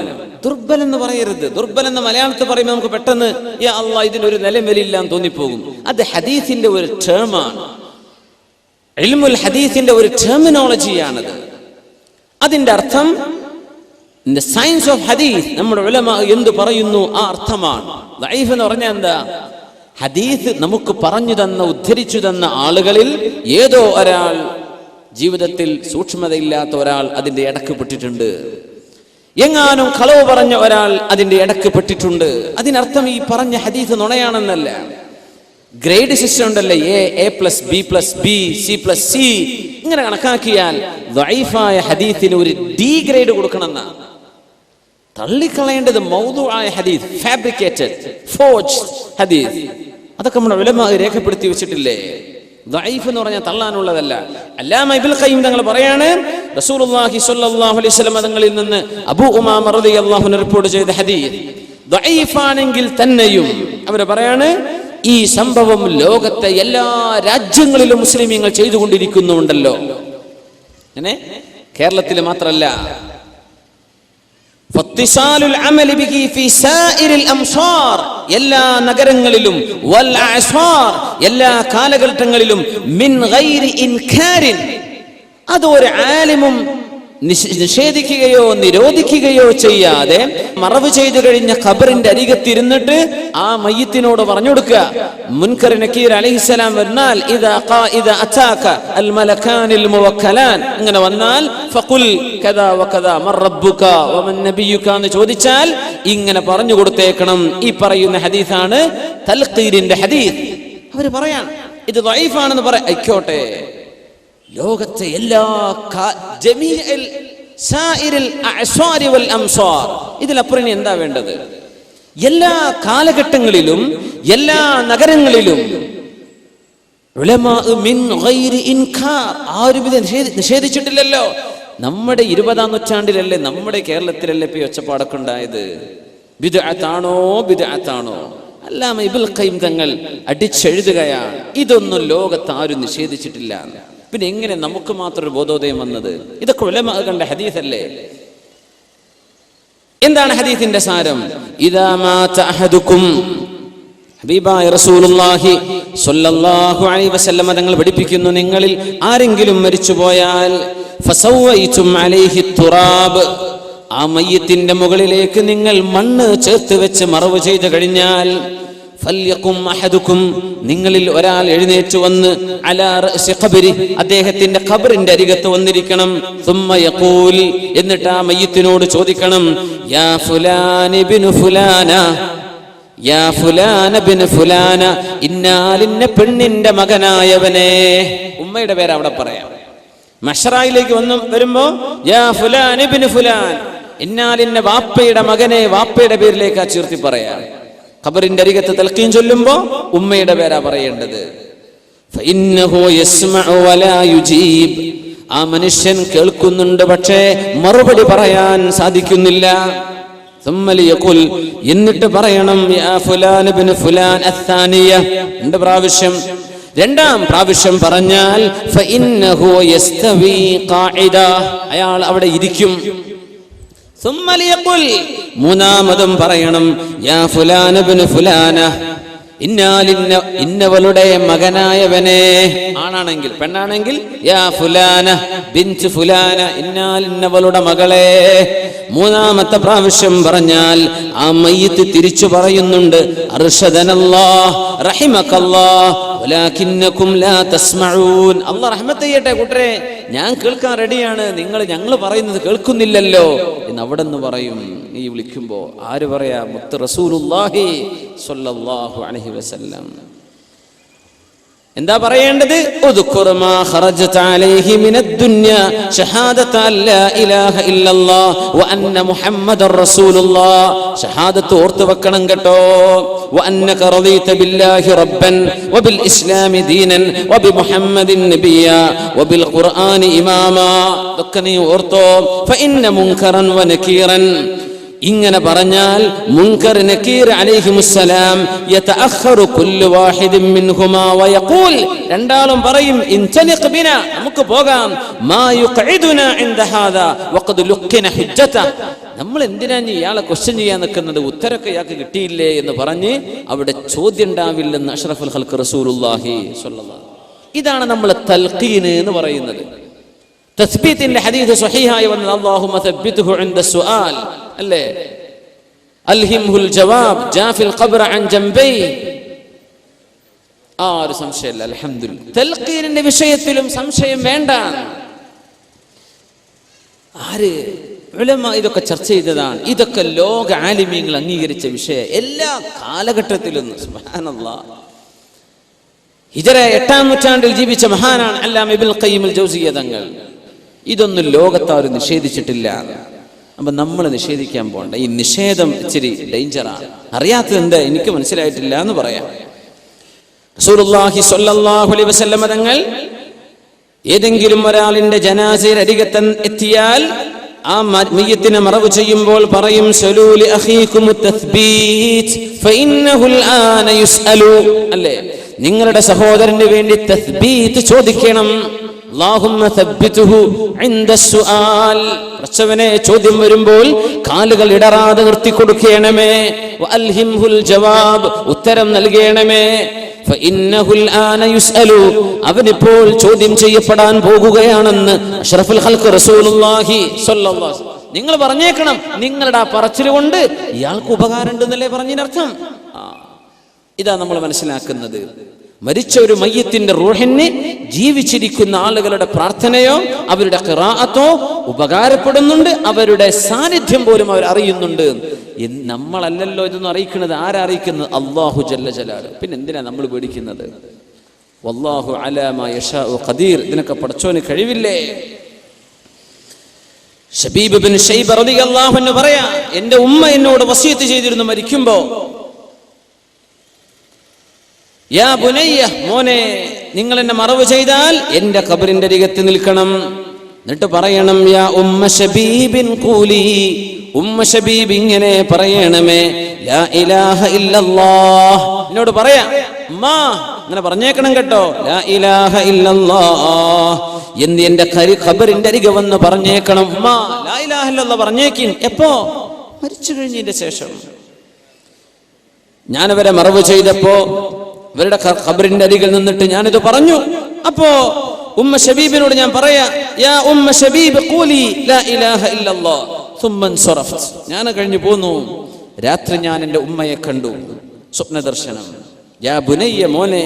ദുർബലം എന്ന് പറയരുത്. ദുർബലം എന്ന് മലയാളത്തിൽ പറയുമ്പോൾ നമുക്ക് പെട്ടെന്ന് യാ അല്ലാഹ് ഇതിനൊരു നിലവിലില്ല എന്ന് തോന്നിപ്പോകും. അത് ഹദീസിന്റെ ഒരു ടേമാണ്, ഇൽമുൽ ഹദീസിന്റെ ഒരു ടെർമിനോളജിയാണത്. അതിന്റെ അർത്ഥം സയൻസ് ഓഫ് ഹദീസ് നമ്മുടെ ഉലമാ എന്ത് പറയുന്നു ആ അർത്ഥമാണ്. ദഈഫ് എന്ന് പറഞ്ഞാൽ എന്താ? ഹദീസ് നമുക്ക് പറഞ്ഞു തന്ന ഉദ്ധരിച്ചു തന്ന ആളുകളിൽ ഏതോ ഒരാൾ, ജീവിതത്തിൽ സൂക്ഷ്മതയില്ലാത്ത ഒരാൾ അതിന്റെ ഇടക്ക് പെട്ടിട്ടുണ്ട്, എങ്ങാനും കളവ് പറഞ്ഞ ഒരാൾ അതിന്റെ ഇടക്ക് പെട്ടിട്ടുണ്ട്. അതിനർത്ഥം ഈ പറഞ്ഞ ഹദീസ് നുണയാണെന്നല്ല. ഗ്രേഡ് സിസ്റ്റം ഉണ്ടല്ലേ, A plus B plus B C plus C, ഇങ്ങനെ കണക്കാക്കിയാൽ ദഈഫായ ഹദീസിന് ഒരു ഡി ഗ്രേഡ് കൊടുക്കണമെന്നാണ്. തള്ളിക്കളയേണ്ടത് മൗദൂആയ ഹദീസ്, ഫാബ്രിക്കേറ്റഡ് ഫോർജ്ഡ് ഹദീസ്, അതൊക്കെ നമ്മുടെ ഉലമാ രേഖപ്പെടുത്തി വെച്ചിട്ടില്ലേ. ദഈഫ് എന്ന് പറഞ്ഞാൽ തള്ളാനുള്ളതല്ല. അല്ലാമ ഇബ്നുൽ ഖയ്യിം തങ്ങൾ പറയാണ്, റസൂലുള്ളാഹി സ്വല്ലല്ലാഹു അലൈഹി വസല്ലം തങ്ങളിൽ നിന്ന് അബൂ ഉമാമ റളിയല്ലാഹു അൻഹു റിപ്പോർട്ട് ചെയ്ത ഹദീസ് ദഈഫാണെങ്കിൽ തന്നെയും അവർ പറയാണ് ഈ സംഭവം ലോകത്തെ എല്ലാ രാജ്യങ്ങളിലും മുസ്ലിമീങ്ങൾ ചെയ്തുകൊണ്ടിരിക്കുന്നുണ്ടല്ലോ. അങ്ങനെ കേരളത്തിൽ മാത്രമല്ല, എല്ലാ നഗരങ്ങളിലും എല്ലാ കാലഘട്ടങ്ങളിലും മിൻ ഗൈരി ഇൻകാരിൻ, അത് ഒരു ആലിമും നിഷേധിക്കുകയോ നിരോധിക്കുകയോ ചെയ്യാതെ മറവ് ചെയ്തു കഴിഞ്ഞ ഖബറിന്റെ അരികത്തിരുന്നിട്ട് ആ മയ്യിത്തിനോട് പറഞ്ഞു കൊടുക്കുക, മുൻകർ നക്കീർ അലൈഹിസ്സലാം വന്നാൽ ഇദാ അതാക അൽ മലകാനിൽ മുവക്കലാൻ, അങ്ങനെ വന്നാൽ ഫഖുൽ കദാ വകദാ മർ റബ്ബുക വമൻ നബിയുക എന്ന് ചോദിച്ചാൽ ഇങ്ങനെ പറഞ്ഞു കൊടുത്തേക്കണം. ഈ പറയുന്ന ഹദീസാണ് തൽഖീരിന്റെ ഹദീസ്. അവർ പറയാൻ ഇത് ദഈഫാണെന്ന് ആയിക്കോട്ടെ, ലോകത്തെ എല്ലാ ഇതിലപ്പുറം എന്താ വേണ്ടത്? എല്ലാ കാലഘട്ടങ്ങളിലും എല്ലാ നഗരങ്ങളിലും ആരും ഇത് നിഷേധിച്ചിട്ടില്ലല്ലോ. നമ്മുടെ 20-ാം നൂറ്റാണ്ടിലല്ലേ, നമ്മുടെ കേരളത്തിലല്ലേ ഇപ്പൊ ഒച്ചപ്പാടൊക്കെ ഉണ്ടായത്? ബിദ്അത്താണോ ബിദ്അത്താണോ? അല്ലാമ ഇബ്നുൽ ഖയ്യിം തങ്ങൾ അടിച്ചെഴുതുകയാണ്, ഇതൊന്നും ലോകത്ത് ആരും നിഷേധിച്ചിട്ടില്ല. പിന്നെ എങ്ങനെ നമുക്ക് മാത്രം ഒരു ബോധോദയം വന്നത്? ഇതൊക്കെ ഉലമാ കണ്ട ഹദീസല്ലേ. എന്താണ് ഹദീസിന്റെ സാരം? ഇദാ മാത അഹദുക്കും, ഹബീബായ റസൂലുള്ളാഹി സ്വല്ലല്ലാഹു അലൈഹി വസല്ലം തങ്ങൾ പഠിപ്പിക്കുന്നു, നിങ്ങളിൽ ആരെങ്കിലും മരിച്ചുപോയാൽ ഫസവൈതും അലൈഹി തുറാബ്, ആ മയ്യിത്തിന്റെ മുകളിലേക്ക് നിങ്ങൾ മണ്ണ് ചേർത്ത് വെച്ച് മറവ് ചെയ്തു കഴിഞ്ഞാൽ ഫൽയഖും അഹദുക്കും, നിങ്ങളിൽ ഒരാൾ എഴുന്നേറ്റ് വന്ന് അലാ റഅസി ഖബരി, അദ്ദേഹത്തിന്റെ ഖബറിന്റെ അരികത്ത് വന്നിരിക്കണം. സുമ്മ യഖൂൽ, എന്നിട്ട് ആ മയ്യിത്തിനോട് ചോദിക്കണം, യാ ഫുലാൻ ഇബ്നു ഫുലാന, യാ ഫുലാൻ ഇബ്നു ഫുലാന, ഇന്നാലിന്ന പെണ്ണിന്റെ മകനായവനെ. ഉമ്മയുടെ പേര് അവിടെ പറയാം. മഹ്ശറയിലേക്ക് വരുമ്പോ യാ ഫുലാൻ ഇബ്നു ഫുലാൻ, ഇന്നാലിന്ന വാപ്പയുടെ മകനെ വാപ്പയുടെ പേരിലേക്ക് ചേർത്തി പറയാം. ഖബറിന്റെ അരികത്ത് തൽഖീൻ ചൊല്ലുമ്പോ ഉമ്മയുടെ പേരാ പറയേണ്ടത്. ഫഇന്നഹു യസ്മഉ വലാ യുജീബ്, ആ മനുഷ്യൻ കേൾക്കുന്നുണ്ട് പക്ഷേ മറുപടി പറയാൻ സാധിക്കുന്നില്ല. ثم ليقل, എന്നിട്ട് പറയണം യാ ഫുലാൻ ഇബ്നു ഫുലാൻ അത്ഥാനിയ, രണ്ടാം പ്രാവശ്യം പറഞ്ഞാൽ ഫഇന്നഹു യസ്തവി ഖാഇദ, അയാൾ അവിടെ ഇരിക്കും. ثم ليقل, മൂന്നാമതും പറയണം യാ ഫുലാൻ ഇബ്നു ഫുലാന, ഇന്നവളുടെ മകനായവനെ, ആണാണെങ്കിൽ പെണ്ണാണെങ്കിൽ യാ ഫുലാന ബിൻത് ഫുലാന, ഇന്നവളുടെ മകളെ. മൂന്നാമത്തെ പ്രാവശ്യം പറഞ്ഞാൽ ആ മയ്യിത്ത് തിരിച്ചു പറയുന്നുണ്ട് അർഷദനല്ലാഹ് റഹിമകല്ലാഹ് വലാകിന്നകും ലാ തസ്മഊൻ, അല്ലാഹ് റഹ്മത്ത് ചെയ്യട്ടെ കൂട്ടരെ, ഞാൻ കേൾക്കാൻ റെഡിയാണ്, ഞങ്ങൾ പറയുന്നത് കേൾക്കുന്നില്ലല്ലോ എന്ന് അവിടെ നിന്ന് പറയും. ഈ വിളിക്കുമ്പോ ആര് പറയാ? മുത്ത് റസൂലുള്ളാഹി സ്വല്ലല്ലാഹു അലൈഹി വസല്ലം. എന്താ പറയേണ്ടത്? ഉദ്കുർ മാ ഖറജത അലൈഹി മിനദ് ദുനിയ ഷഹാദത അല്ലാ ഇലാഹ ഇല്ലല്ലാഹ് വ അന്ന മുഹമ്മദർ റസൂലുള്ളാഹ്, ഷഹാദത്ത് ഓർത്തു വെക്കണം കേട്ടോ. വ അന്നക റളീത ബില്ലാഹി റബ്ബൻ വ ബിൽ ഇസ്ലാമി ദീനൻ വ ബി മുഹമ്മദിൻ നബിയ വ ബിൽ ഖുർആനി ഇമാമാ, ഇതൊക്കെ നീ ഓർത്തോ. ഫഇന്ന മുൻകറൻ വ നകീറൻ, ഇങ്ങനെ പറഞ്ഞാൽ മുൻകർ നകീർ അലൈഹിമുസ്സലാം യതഅഖറു കുല്ലു വാഹിദിൻ മിൻഹുമാ വയഖൂൽ, രണ്ടാളും പറയും ഇൻതലിഖ് ബിനാ, നമുക്ക് പോകാം, മാ യുഖഇദുനാ ഇൻദ ഹാദാ വഖദ് ലുഖിന ഹുജ്ജത, നമ്മൾ എന്തിനാ ഇയാളെ ക്വസ്റ്റ്യൻ ചെയ്യാൻ നിൽക്കുന്നത്, ഉത്തരമൊക്കെ ഇയാൾക്ക് കിട്ടിയില്ലേ എന്ന് പറഞ്ഞ് അവിടെ ചോദ്യം ഉണ്ടാവില്ലെന്ന് അഷ്റഫുൽ ഖൽഖ് റസൂലുള്ളാഹി സ്വല്ലല്ലാഹു. ഇതാണ് നമ്മൾ തൽഖീൻ എന്ന് പറയുന്നത്. തസ്ബീത്തിന്റെ ഹദീസ് സ്വഹീഹായി വന്നത് അല്ലാഹുമ്മ തബ്ബിത്ഹു ഇൻദ സുആൽ, അല്ലേ? അൽഹിംഹുൽ ജവാബ് ജാഫിൽ ഖബ്റ അൻ ജംബൈ, ആ ഒരു സംശയമില്ല. അൽഹംദുലില്ലാഹ്, തൽഖീനിന്റെ വിഷയത്തിലും സംശയം വേണ്ട. ആര് ഉലമ ഇതൊക്കെ ചർച്ച ചെയ്തതാണ്. ഇതൊക്കെ ലോക ആലിമീങ്ങൾ അംഗീകരിച്ച വിഷയം എല്ലാ കാലഘട്ടത്തിലും. സുബ്ഹാനല്ലാഹ്, ഹിജറ 8-ാം നൂറ്റാണ്ടിൽ ജീവിച്ച മഹാനാണ് അല്ലാമ ഇബ്നുൽ ഖയ്യിം അൽ ജൗസിയ്യ തങ്ങൾ. ഇതൊന്നും ലോകത്താരും നിഷേധിച്ചിട്ടില്ല. അപ്പൊ നമ്മൾ നിഷേധിക്കാൻ പോകണ്ട. ഈ നിഷേധം ഇച്ചിരി ഡേഞ്ചറാണ്. അറിയാത്തത് എന്താ എനിക്ക് മനസ്സിലായിട്ടില്ല എന്ന് പറയാം. റസൂലുള്ളാഹി സ്വല്ലല്ലാഹു അലൈഹി വസല്ലം തങ്ങൾ ഏതെങ്കിലും ഒരാളിന്റെ ജനാസയിൽ അരികത്ത് എത്തിയാൽ ആ മയ്യിത്തിനെ മറവ് ചെയ്യുമ്പോൾ പറയും സലൂലി അഖീകും തസ്ബീത് ഫഇന്നഹുൽ ആന യുസ്അലു, അല്ലേ? നിങ്ങളുടെ സഹോദരന് വേണ്ടി തസ്ബീത് ചോദിക്കണം. അല്ലാഹുമ്മ തബ്ബിത്ഹു ഇൻദ സുആൽ, പ്രശ്നവനെ ചോദ്യം വരുമ്പോൾ കാലുകൾ ഇടറാതെ നിർത്തി കൊടുക്കണമേ. വഅൽഹിംഹുൽ ജവാബ്, ഉത്തരം നൽകണമേ. ഫഇന്നഹുൽ ആന യുസ്അലു, അവനിപ്പോൾ ചോദ്യം ചെയ്യപ്പെടാൻ പോകുകയാണെന്ന് അഷ്റഫുൽ ഖൽഖ് റസൂലുള്ളാഹി സ്വല്ലല്ലാഹു അലൈഹി വസല്ലം. നിങ്ങൾ പറഞ്ഞേക്കണം, നിങ്ങളുടെ ആ പറച്ചിൽ കൊണ്ട് ഇയാൾക്ക് ഉപകാരം ഉണ്ടെന്നല്ലേ പറഞ്ഞതിനർത്ഥം. ഇതാ നമ്മൾ മനസ്സിലാക്കുന്നത്. മരിച്ച ഒരു മയ്യത്തിന്റെ റൂഹിന് ജീവിച്ചിരിക്കുന്ന ആളുകളുടെ പ്രാർത്ഥനയോ അവരുടെ ഖിറാഅത്തോ ഉപകാരപ്പെടുന്നുണ്ട്, അവരുടെ സാന്നിധ്യം പോലും അവർ അറിയുന്നുണ്ട്. നമ്മളല്ലല്ലോ ഇതൊന്നും അറിയിക്കുന്നത്. ആരറിയിക്കുന്നത്? അല്ലാഹു ജല്ല ജലാലുഹു. പിന്നെ എന്തിനാ നമ്മൾ പേടിക്കുന്നത്? വല്ലാഹു അലാ മാ യശാഉ ഖദീർ, ഇതിനൊക്കെ പടച്ചോന് കഴിവില്ലേ? ശബീബ് ബിൻ ശൈബ റളിയല്ലാഹു അൻഹു പറയാ, എന്റെ ഉമ്മ എന്നോട് വസിയത്ത് ചെയ്തിരുന്നു മരിക്കുമ്പോ, യാ ബുനയ്യ, മോനെ, നിങ്ങൾ എന്നെ മറവ് ചെയ്താൽ എന്റെ ഖബറിന്റെ അരികത്ത് നിൽക്കണം. എന്നിട്ട് പറയണം യാ ഉമ്മ ശബീബിൻ ഖൂലി, ഉമ്മ ശബീബ് ഇങ്ങനെ പറയണമേ, ലാ ഇലാഹ ഇല്ലല്ലാഹ്, എന്നോട് പറയാ ഉമ്മ ഇങ്ങനെ പറഞ്ഞേക്കണം കേട്ടോ, ലാ ഇലാഹ ഇല്ലല്ലാഹ് എന്ന് എന്റെ ഖബറിന്റെ അരികെ വന്ന് പറഞ്ഞേക്കണം. ഉമ്മ ലാ ഇലാഹ ഇല്ലല്ലാഹ് പറഞ്ഞേക്കിൻ. എപ്പോ? മരിച്ചു കഴിഞ്ഞതിന്റെ ശേഷം. ഞാനവരെ മറവ് ചെയ്തപ്പോ ഇവരുടെ ഖബറിന്റെ അരികിൽ നിന്നിട്ട് ഞാനിത് പറഞ്ഞു. അപ്പോ ഉമ്മ ശബീബിനോട് ഞാൻ പറയാ, യാ ഉമ്മ ശബീബ് ഖൂലി ലാ ഇലാഹ ഇല്ലല്ലാഹ് സുമ്മ അൻസറഫ്ത്, ഞാൻ കഴിഞ്ഞു പോന്നു. രാത്രി ഞാൻ എൻ്റെ ഉമ്മയെ കണ്ടു, സ്വപ്ന ദർശനം. യാ ബുനയ്യ, മോനെ,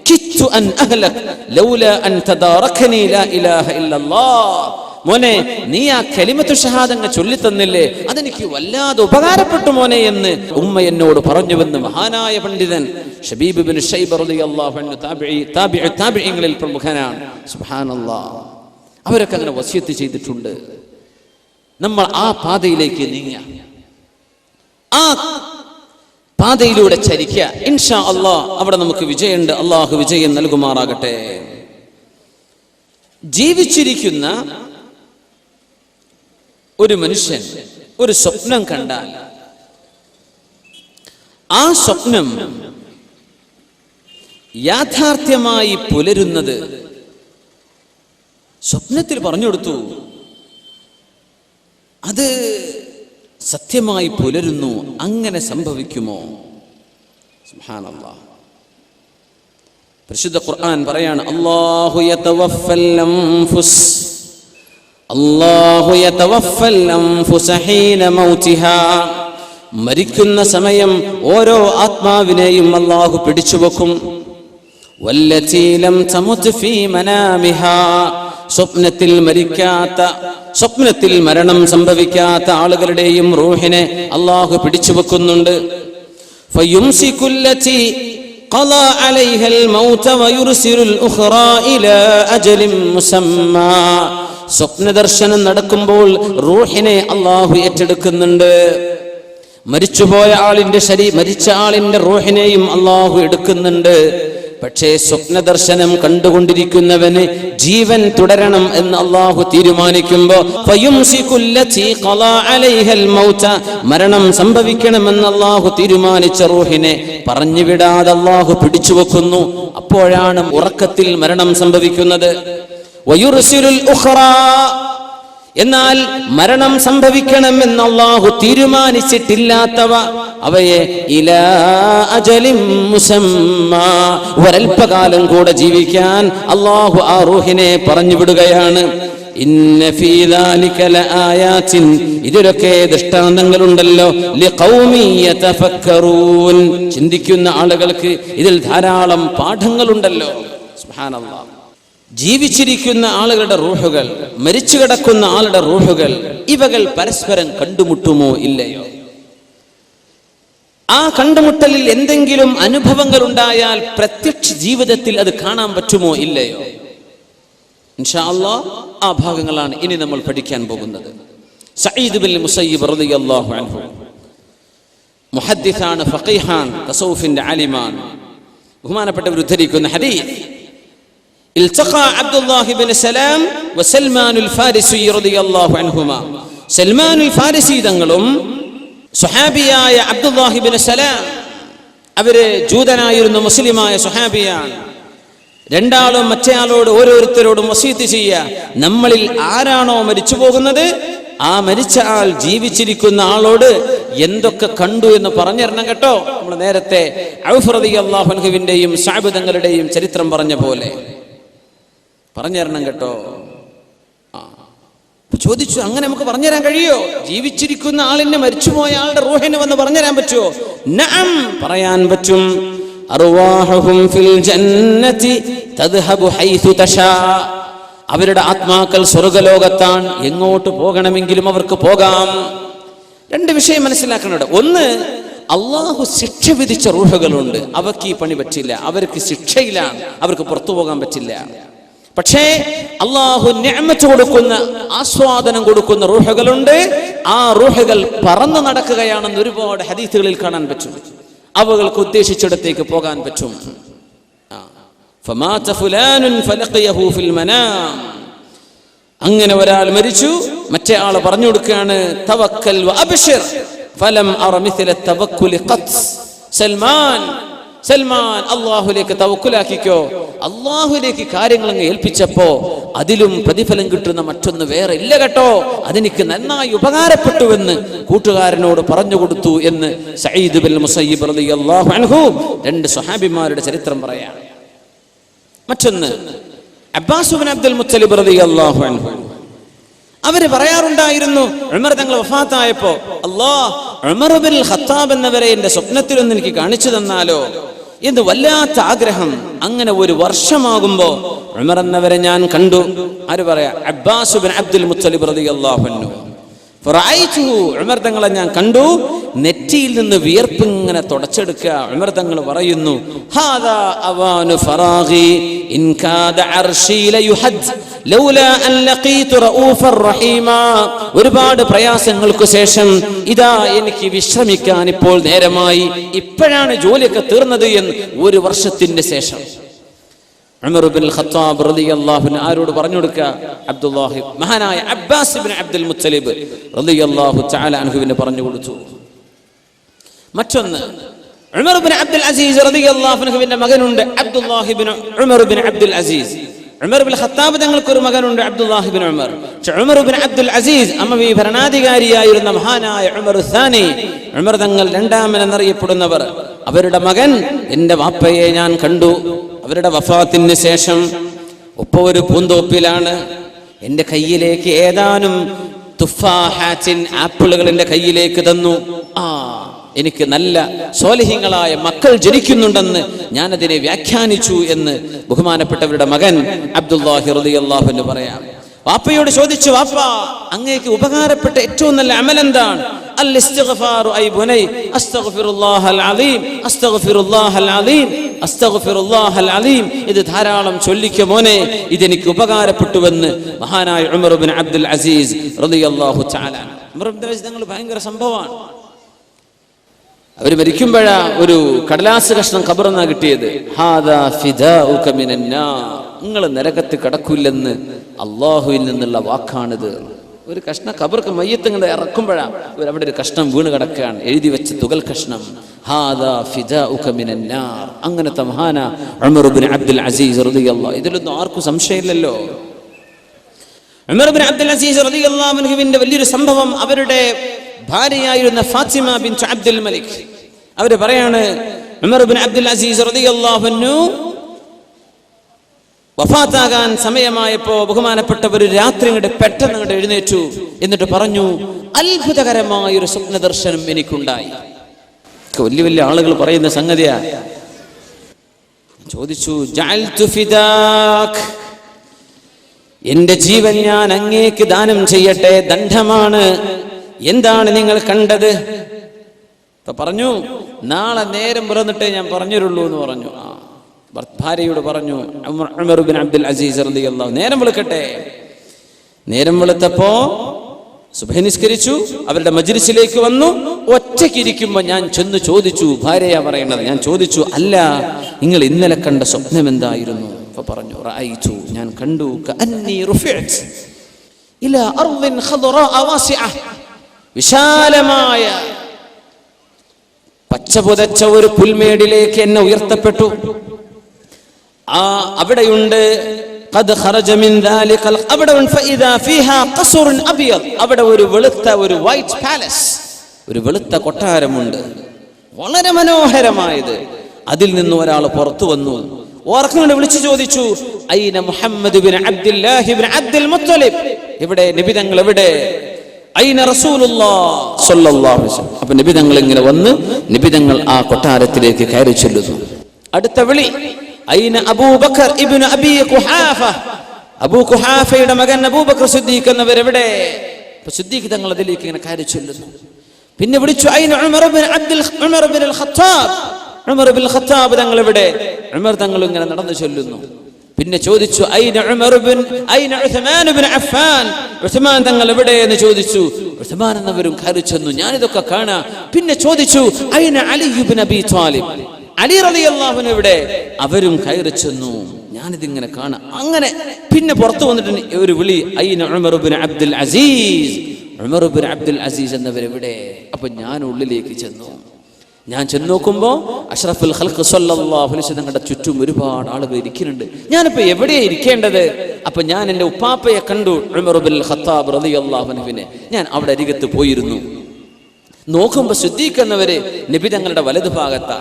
കിത്തു അൻ അഹ്ലക് ലൗലാ അൻ തദാറകനി ലാ ഇലാഹ ഇല്ലല്ലാഹ്, മോനെ, നീ ആ കലിമത്തു ഷഹാദങ്ങ് ചൊല്ലിത്തന്നില്ലേ, അതെനിക്ക് വല്ലാതെ ഉപകാരപ്പെട്ടു മോനെ എന്ന് ഉമ്മ എന്നോട് പറഞ്ഞുവെന്ന് മഹാനായ പണ്ഡിതൻ ശബീബ് ബിൻ ശൈബ റളിയല്ലാഹു അൻഹു താബിഈങ്ങളിൽ പ്രമുഖനാണ്. സുബ്ഹാനല്ലാഹ്, അവരൊക്കെ അങ്ങനെ വസിയത്ത് ചെയ്തിട്ടുണ്ട്. നമ്മൾ ആ പാതയിലേക്ക് നീങ്ങുക, ആ പാതയിലൂടെ ചരിക്കുക. ഇൻഷാ അല്ലാഹ് അവിടെ നമുക്ക് വിജയമുണ്ട്. അള്ളാഹു വിജയം നൽകുമാറാകട്ടെ. ജീവിച്ചിരിക്കുന്ന ഒരു മനുഷ്യൻ ഒരു സ്വപ്നം കണ്ടാൽ ആ സ്വപ്നം യാഥാർത്ഥ്യമായി പുലരുന്നത് സ്വപ്നത്തിൽ പറഞ്ഞു കൊടുത്തു, അത് സത്യമായി പുലരുന്നു. അങ്ങനെ സംഭവിക്കുമോ? സുബ്ഹാനല്ലാഹ്. പരിശുദ്ധ ഖുർആൻ പറയാണ്, അല്ലാഹു യതവഫൽ അൻഫുസ ഹീന മൗതിഹാ. മരിക്കുന്ന സമയം ഓരോ ആത്മാവിനെയും അല്ലാഹു പിടിച്ചുവെക്കും. വല്ലതീ ലം തമുത് ഫീ മനാമിഹാ. സ്വപ്നത്തിൽ മരിക്കാത്ത, സ്വപ്നത്തിൽ മരണം സംഭവിക്കാത്ത ആളുകളുടെയും റൂഹിനെ അല്ലാഹു പിടിച്ചുവെക്കുന്നുണ്ട്. ഫയുംസികുല്ലതി ഖളാ അലൈഹൽ മൗത വയുർസിലുൽ ഉഖ്റാ ഇലാ അജലിൻ മുസമ്മാ. സ്വപ്നദർശനം നടക്കുമ്പോൾ റൂഹിനെ അല്ലാഹു ഏറ്റെടുക്കുന്നുണ്ട്. മരിച്ചുപോയ ആളിന്റെ മരിച്ച ആളിന്റെ റൂഹിനെയും അല്ലാഹു എടുക്കുന്നുണ്ട്. പക്ഷേ സ്വപ്നദർശനം കണ്ടുകൊണ്ടിരിക്കുന്നവന് ജീവൻ തുടരണം എന്ന് അല്ലാഹു തീരുമാനിക്കുമ്പോ മരണം സംഭവിക്കണമെന്ന് അല്ലാഹു തീരുമാനിച്ച റൂഹിനെ പറഞ്ഞുവിടാതെ അല്ലാഹു പിടിച്ചുവെക്കുന്നു. അപ്പോഴാണ് ഉറക്കത്തിൽ മരണം സംഭവിക്കുന്നത്. വയുർസിലുൽ ഉഖ്റാ. എന്നാൽ മരണം സംഭവിക്കണമെന്ന് അല്ലാഹു തീരുമാനിച്ചിട്ടില്ലാത്തവ അവയെ ഇലാ അജലിൻ മുസമ്മാ, ഒരൽപകാലം കൂടെ ജീവിക്കാൻ അല്ലാഹു ആ റൂഹിനെ പറഞ്ഞു വിടുകയാണ്. ഇന്ന ഫീ ദാലിക ലആയാതിൻ, ഇതിലൊക്കെ ദൃഷ്ടാന്തങ്ങളുണ്ടല്ലോ, ലിഖൗമി യതഫക്കറൂൻ, ചിന്തിക്കുന്ന ആളുകൾക്ക് ഇതിൽ ധാരാളം പാഠങ്ങളുണ്ടല്ലോ. സുബ്ഹാനല്ലാഹ്. ജീവിച്ചിരിക്കുന്ന ആളുകളുടെ റൂഹുകൾ, മരിച്ചു കിടക്കുന്ന ആളുടെ റൂഹുകൾ, ഇവകൾ പരസ്പരം കണ്ടുമുട്ടുമോ ഇല്ലയോ? ആ കണ്ടുമുട്ടലിൽ എന്തെങ്കിലും അനുഭവങ്ങൾ ഉണ്ടായാൽ പ്രത്യക്ഷ ജീവിതത്തിൽ അത് കാണാൻ പറ്റുമോ ഇല്ലയോ? ഇൻഷാ അല്ലാഹ് ആ ഭാഗങ്ങളാണ് ഇനി നമ്മൾ പഠിക്കാൻ പോകുന്നത്. സഈദ് ബിൻ മുസയ്യിബ് റളിയല്ലാഹു അൻഹു മുഹദ്ദിസാണ്, ഫഖീഹാൻ, തസൗഫിന്റെ ആലിമാൻ. ബഹുമാനപ്പെട്ടവർ ഉദ്ധരിക്കുന്ന ഹദീസ്, التقى عبد الله بن سلام وسلمان الفارسي رضي الله عنهما. സൽമാൻ ഫാരിസി തങ്ങളും സുഹാബിയായ അബ്ദുല്ലാഹി ബിൻ സലാം, അവര് ജൂതനായിരുന്ന മുസ്ലിമായ സുഹാബിയാണ്. രണ്ടാളും മറ്റേയാളോട് ഓരോരുത്തരോടും വസീയത്ത് ചെയ്യുക, നമ്മളിൽ ആരാണോ മരിച്ചു പോകുന്നത് ആ മരിച്ച ആൾ ജീവിച്ചിരിക്കുന്ന ആളോട് എന്തൊക്കെ കണ്ടു എന്ന് പറഞ്ഞിരണം കേട്ടോ. നമ്മൾ നേരത്തെ ഔഫ് റളിയല്ലാഹു അൻഹുവിന്റെയും സഅബ് തങ്ങളുടെയും ചരിത്രം പറഞ്ഞ പോലെ പറഞ്ഞുതരണം കേട്ടോ. ചോദിച്ചു, അങ്ങനെ നമുക്ക് പറഞ്ഞുതരാൻ കഴിയോ? ജീവിച്ചിരിക്കുന്ന ആളിനെ മരിച്ചുപോയ ആളുടെ റൂഹിനെ വന്ന് പറഞ്ഞുതരാൻ പറ്റുമോ? നഅം, പറയാൻ പറ്റും. അർവാഹുഹും ഫിൽ ജന്നതി തദ്ഹബു ഹൈതു തശാ. അവരുടെ ആത്മാക്കൾ സ്വർഗ്ഗലോകത്താണ്, എങ്ങോട്ട് പോകണമെങ്കിലും അവർക്ക് പോകാം. രണ്ട് വിഷയം മനസ്സിലാക്കണം. ഒന്ന്, അള്ളാഹു ശിക്ഷ വിധിച്ച റൂഹുകളുണ്ട്, അവർക്ക് ഈ പണി പറ്റില്ല, അവർക്ക് ശിക്ഷയിലാണ്, അവർക്ക് പുറത്തു പോകാൻ പറ്റില്ല. പക്ഷേ അള്ളാഹു നിഅമത്ത് കൊടുക്കുന്ന, ആസ്വാദനം കൊടുക്കുന്ന റൂഹുകളുണ്ട്. ആ റൂഹുകൾ പറന്നു നടക്കുകയാണെന്ന് ഒരുപാട് ഹദീസുകളിൽ കാണാൻ പറ്റും. അവകൾക്ക് ഉദ്ദേശിച്ചിടത്തേക്ക് പോകാൻ പറ്റും. ഫമാത ഫുലാനുൻ ഫലഖിയഹു ഫിൽ മനാം. അങ്ങനെ ഒരാൾ മരിച്ചു, മറ്റേ ആൾ പറഞ്ഞു കൊടുക്കുകയാണ്, തവക്കൽ വഅബ്ശിർ ഫലം അറ മിസ്ല തവക്കുൽ ഖത്ത്. സൽമാൻ അള്ളാഹുലേക്ക് തവക്കുലാക്കിക്കോ. അള്ളാഹുലേക്ക് കാര്യങ്ങൾ അങ്ങ് ഏൽപ്പിച്ചപ്പോ അതിലും പ്രതിഫലം കിട്ടുന്ന മറ്റൊന്ന് വേറെ ഇല്ല കേട്ടോ, അതെനിക്ക് നന്നായി ഉപകാരപ്പെട്ടുവെന്ന് കൂട്ടുകാരനോട് പറഞ്ഞു കൊടുത്തു എന്ന് സഈദ് ബിൻ മുസയ്യിബ് റളിയല്ലാഹു അൻഹു രണ്ട് സ്വഹാബിമാരുടെ ചരിത്രം പറയാണ്. മറ്റൊന്ന് അബ്ബാസ് ബിൻ അബ്ദുൽ മുത്തലിബ് റളിയല്ലാഹു അൻഹു, അവര് പറയാറുണ്ടായിരുന്നു, ഉമർ തങ്ങൾ വഫാത്തായപ്പോ, അല്ലാഹ് ഉമർ ബിൻ ഖത്താബ് എന്നവരെ എന്റെ സ്വപ്നത്തിലൊന്ന് എനിക്ക് കാണിച്ചു തന്നാലോ എന്ന് വല്ലാത്ത ആഗ്രഹം. അങ്ങനെ ഒരു വർഷമാകുമ്പോ ഉമർ എന്നവരെ ഞാൻ കണ്ടു. ആര് പറയാ? അബ്ബാസ് ബിൻ അബ്ദുൽ മുത്തലിബ് റളിയല്ലാഹു അൻഹു. ഫറഅയ്തുഹു, ഉമർ തങ്ങളെ ഞാൻ കണ്ടു, നെറ്റിയിൽ നിന്ന് വിയർപ്പ് ഇങ്ങനെ തുടച്ചെടുക്കുക. ഉമർ തങ്ങൾ പറയുന്നു, ഹാദാ അവാനു ഫറാഗി ഇൻ കാദ അർശി ലയുഹദ് ലൗലാ അൻ ലഖീതു റഊഫർ റഹീമാ, ഒരുപാട് പ്രയാസങ്ങൾക്ക് ശേഷം ഇതാ എനിക്ക് വിശ്രമിക്കാൻ ഇപ്പോൾ നേരമായി, ഇപ്പോഴാണ് ജോലിയൊക്കെ തീർന്നത് എന്ന് 1 വർഷത്തിന്റെ ശേഷം ഉമർ ഇബ്നുൽ ഖത്താബ് റളിയല്ലാഹു അൻഹു ആരോട് പറഞ്ഞു കൊടുക്കുക? അബ്ദുല്ലാഹി, മഹാനായ അബ്ബാസ് ഇബ്നു അബ്ദുൽ മുത്തലിബ് റളിയല്ലാഹു തആല അൻഹുവിനെ പറഞ്ഞു കൊടുത്തു. മറ്റൊന്ന്, ഉമർ ഇബ്നു അബ്ദുൽ അസീസ് റളിയല്ലാഹു അൻഹുവിന്റെ മകനുണ്ട് അബ്ദുല്ലാഹി ഇബ്നു ഉമർ ഇബ്നു അബ്ദുൽ അസീസ്. ഉമർ ഇബ്നുൽ ഖത്താബ് തങ്ങൾക്ക് ഒരു മകനുണ്ട് അബ്ദുല്ലാഹി ഇബ്നു ഉമർ. ഉമർ ഇബ്നു അബ്ദുൽ അസീസ് അമവി ഭരണാധികാരിയായിരുന്ന മഹാനായ ഉമർ സാനി, ഉമർ തങ്ങൾ രണ്ടാമൻ എന്നറിയപ്പെടുന്നവർ, അവരുടെ മകൻ, എന്റെ വാപ്പയെ ഞാൻ കണ്ടു അവരുടെ വഫാത്തിന് ശേഷം. ഉപ്പ ഒരു പൂന്തോപ്പിലാണ്, എന്റെ കയ്യിലേക്ക് ഏതാനും തുഫാഹാത്തിൻ ആപ്പിളുകൾ എന്റെ കയ്യിലേക്ക് തന്നു. എനിക്ക് നല്ല സ്വാലിഹീങ്ങളായ മക്കൾ ജനിക്കുന്നുണ്ടെന്ന് ഞാനതിനെ വ്യാഖ്യാനിച്ചു എന്ന് ബഹുമാനപ്പെട്ടവരുടെ മകൻ അബ്ദുല്ലാഹി റളിയല്ലാഹു അൻഹു പറയാം. വാപ്പയോട് ചോദിച്ചു, വാപ്പ, അങ്ങേക്ക് ഉപകാരപ്പെട്ട ഏറ്റവും നല്ല അമൽ എന്താണ്? അൽ ഇസ്തിഗ്ഫാറു ഐ ബുനൈ അസ്തഗ്ഫിറുല്ലാഹൽ അലീം അസ്തഗ്ഫിറുല്ലാഹൽ അലീം അസ്തഗ്ഫിറുല്ലാഹൽ അലീം. ഇത് ധാരാളം ചൊല്ലിക്കോ മോനെ, ഇതെനിക്ക് ഉപകാരപ്പെട്ടുവെന്ന് മഹാനായ ഉമർ ഇബ്നു അബ്ദുൽ അസീസ് റളിയല്ലാഹു തആല. ഉമർ ഇബ്നു അസീസ് തങ്ങൾ ഭയങ്കര സംഭവമാണ്. അവർ മരിക്കുമ്പോഴാ ഒരു കടലാസ് കഷ്ണം ഖബറിന്നാ കിട്ടിയത്. ഹാദാ ഫിദാഉക മിനന്നാർ, നിങ്ങൾ നരകത്തിൽ കടക്കൂലെന്ന് അള്ളാഹുവിൽ നിന്നുള്ള വാക്കാണിത്. ഒരു കഷ്ണം ഖബർക്ക് മയ്യത്ത് ഇങ്ങനെ ഇറക്കുമ്പോഴാ അവിടെ ഒരു കഷ്ണം വീണ് കിടക്കുകയാണ്, എഴുതി വെച്ച തുകൽ കഷ്ണം. ഹാദാ ഫിദാഉക മിനന്നാർ. അങ്ങനത്തെ മഹാന ഉമർ ഇബ്നു അബ്ദുൽ അസീസ് റളിയല്ലാഹു. ഇതിലൊന്നും ആർക്കും സംശയമില്ലല്ലോ. ഉമർ ഇബ്നു അബ്ദുൽ അസീസ് റളിയല്ലാഹു അൻഹുവിന്റെ വലിയൊരു സംഭവം, അവരുടെ ഭാര്യയായിരുന്ന ഫാത്തിമ ബിൻത് അബ്ദുൽ മലിക്, അവര് പറയാണ്, ഉമർ ഇബ്നു അബ്ദുൽ അസീസ് റളിയല്ലാഹു അൻഹു വഫാത്താകാൻ സമയമായപ്പോ ബഹുമാനപ്പെട്ടവർ രാത്രി പെട്ടെന്ന് എഴുന്നേറ്റു. എന്നിട്ട് പറഞ്ഞു, അത്ഭുതകരമായൊരു സ്വപ്ന ദർശനം എനിക്കുണ്ടായി. വലിയ വലിയ ആളുകൾ പറയുന്ന സംഗതിയാ. ചോദിച്ചു, ജഅൽതു ഫിദാക്, എന്റെ ജീവൻ ഞാൻ അങ്ങേക്ക് ദാനം ചെയ്യട്ടെ, ദണ്ഡമാണ്. എന്താണ് നിങ്ങൾ കണ്ടത്? ഇപ്പൊ പറഞ്ഞു, നാളെ നേരം പുറന്നിട്ടേ ഞാൻ പറഞ്ഞുള്ളൂ എന്ന് പറഞ്ഞു. ഭാര്യയോട് പറഞ്ഞു ഉമർ ഇബ്നു അബ്ദുൽ അസീസ് റളിയല്ലാഹു, നേരം വെളുക്കട്ടെ. നേരം വെളുത്തപ്പോ സുബ്ഹി നിസ്കരിച്ചു, അവരുടെ മജ്ലിസിലേക്ക് വന്നു. ഒറ്റയ്ക്കിരിക്കുമ്പോ ഞാൻ ചെന്ന് ചോദിച്ചു, ഭാര്യയാ പറയണത്, ഞാൻ ചോദിച്ചു, അല്ല നിങ്ങൾ ഇന്നലെ കണ്ട സ്വപ്നം എന്തായിരുന്നു? അപ്പൊ പറഞ്ഞു, റഅയ്തു, ഞാൻ കണ്ടു, കഅന്നി റുഫിഅത് ഇലാ അർദിൻ ഖദറാ വാസിഅ, വിശാലമായ പച്ചപുതച്ച ഒരു പുൽമേടിലേക്ക് എന്നെ ഉയർത്തപ്പെട്ടു. അവിടെയുണ്ട് ഖദ് ഖറജ മിൻ ദാലിക അവിടെ ഫഇദാ ഫീഹാ ഖസ്റുൻ അബിയദ്, അവിടെ ഒരു വെളുത്ത ഒരു വൈറ്റ് പാലസ്, ഒരു വെളുത്ത കൊട്ടാരമുണ്ട്, വളരെ മനോഹരമായത്. അതിൽ നിന്ന് ഒരാൾ പുറത്തു വന്നു, ഓർക്കുന്നുണ്ട്, വിളിച്ചു ചോദിച്ചു, ഐന Muhammad bin Abdullahi bin Abdul Muttalib, എവിടെ നബി തങ്ങൾ, എവിടെ? ഐന റസൂലുള്ളാഹ് സ്വല്ലല്ലാഹു അലൈഹി വസല്ലം. അപ്പോൾ നബി തങ്ങൾ ഇങ്ങനെ വന്ന് നബി തങ്ങൾ ആ കൊട്ടാരത്തിലേക്ക് കയറി ചെല്ലുന്നു. അടുത്ത വിളി, ഐന അബൂബക്കർ ഇബ്നു അബീ ഖുഹാഫ, അബൂ ഖുഹാഫയുടെ മകൻ അബൂബക്കർ സിദ്ദീഖ് എന്നവർ എവിടെ? അപ്പോൾ സിദ്ദീഖ് തങ്ങൾ അതിലേക്ക് ഇങ്ങനെ കയറി ചെല്ലുന്നു. പിന്നെ വിളിച്ചു, ഐന ഉമർ ഇബ്നുൽ ഖത്താബ്, ഉമർ ഇബ്നുൽ ഖത്താബ് തങ്ങൾ എവിടെ? ഉമർ തങ്ങൾ ഇങ്ങനെ നടന്നു ചെല്ലുന്നു. പിന്നെ ചോദിച്ചു, ഐന ഉസ്മാൻ ഇബ്നു അഫ്ഫാൻ, ഉസ്മാൻ തങ്ങൾ എവിടെ എന്ന് ചോദിച്ചു. ഉസ്മാൻ എന്നവരും കയറി ചെന്നു. ഞാനിതൊക്കെ കാണാം. പിന്നെ ചോദിച്ചു, ഐന അലി ഇബ്നു അബീ ത്വാലിബ്, അലി റളിയല്ലാഹു അൻഹു എവിടെ? അവരും കയറി ചെന്നു. ഞാനിതിങ്ങനെ കാണാം. അങ്ങനെ പിന്നെ പുറത്തു വന്നിട്ട് ഒരു വിളി, ഐന ഉമർ ഇബ്നു അബ്ദുൽ അസീസ്, ഉമർ ഇബ്നു അബ്ദുൽ അസീസ് എന്നവരെവിടെ? അപ്പൊ ഞാൻ ഉള്ളിലേക്ക് ചെന്നു. ഞാൻ ചെന്ന് നോക്കുമ്പോ അഷ്റഫുൽ ഖൽഖ് സ്വല്ലല്ലാഹു അലൈഹി വസല്ലം തങ്ങളുടെ ചുറ്റും ഒരുപാട് ആളുകൾ ഇരിക്കുന്നുണ്ട്. ഞാനിപ്പോ എവിടെയാണ് ഇരിക്കേണ്ടത്? അപ്പൊ ഞാൻ എൻ്റെ ഉപ്പാപ്പയെ കണ്ടു, ഉമർ ഇബ്നുൽ ഖത്താബ് റളിയല്ലാഹു അൻഹുവിനെ. ഞാൻ അവിടെ അരികത്ത് പോയിരുന്നു. നോക്കുമ്പോ സിദ്ദീഖ് എന്നവര് നബി തങ്ങളുടെ വലതുഭാഗത്താ.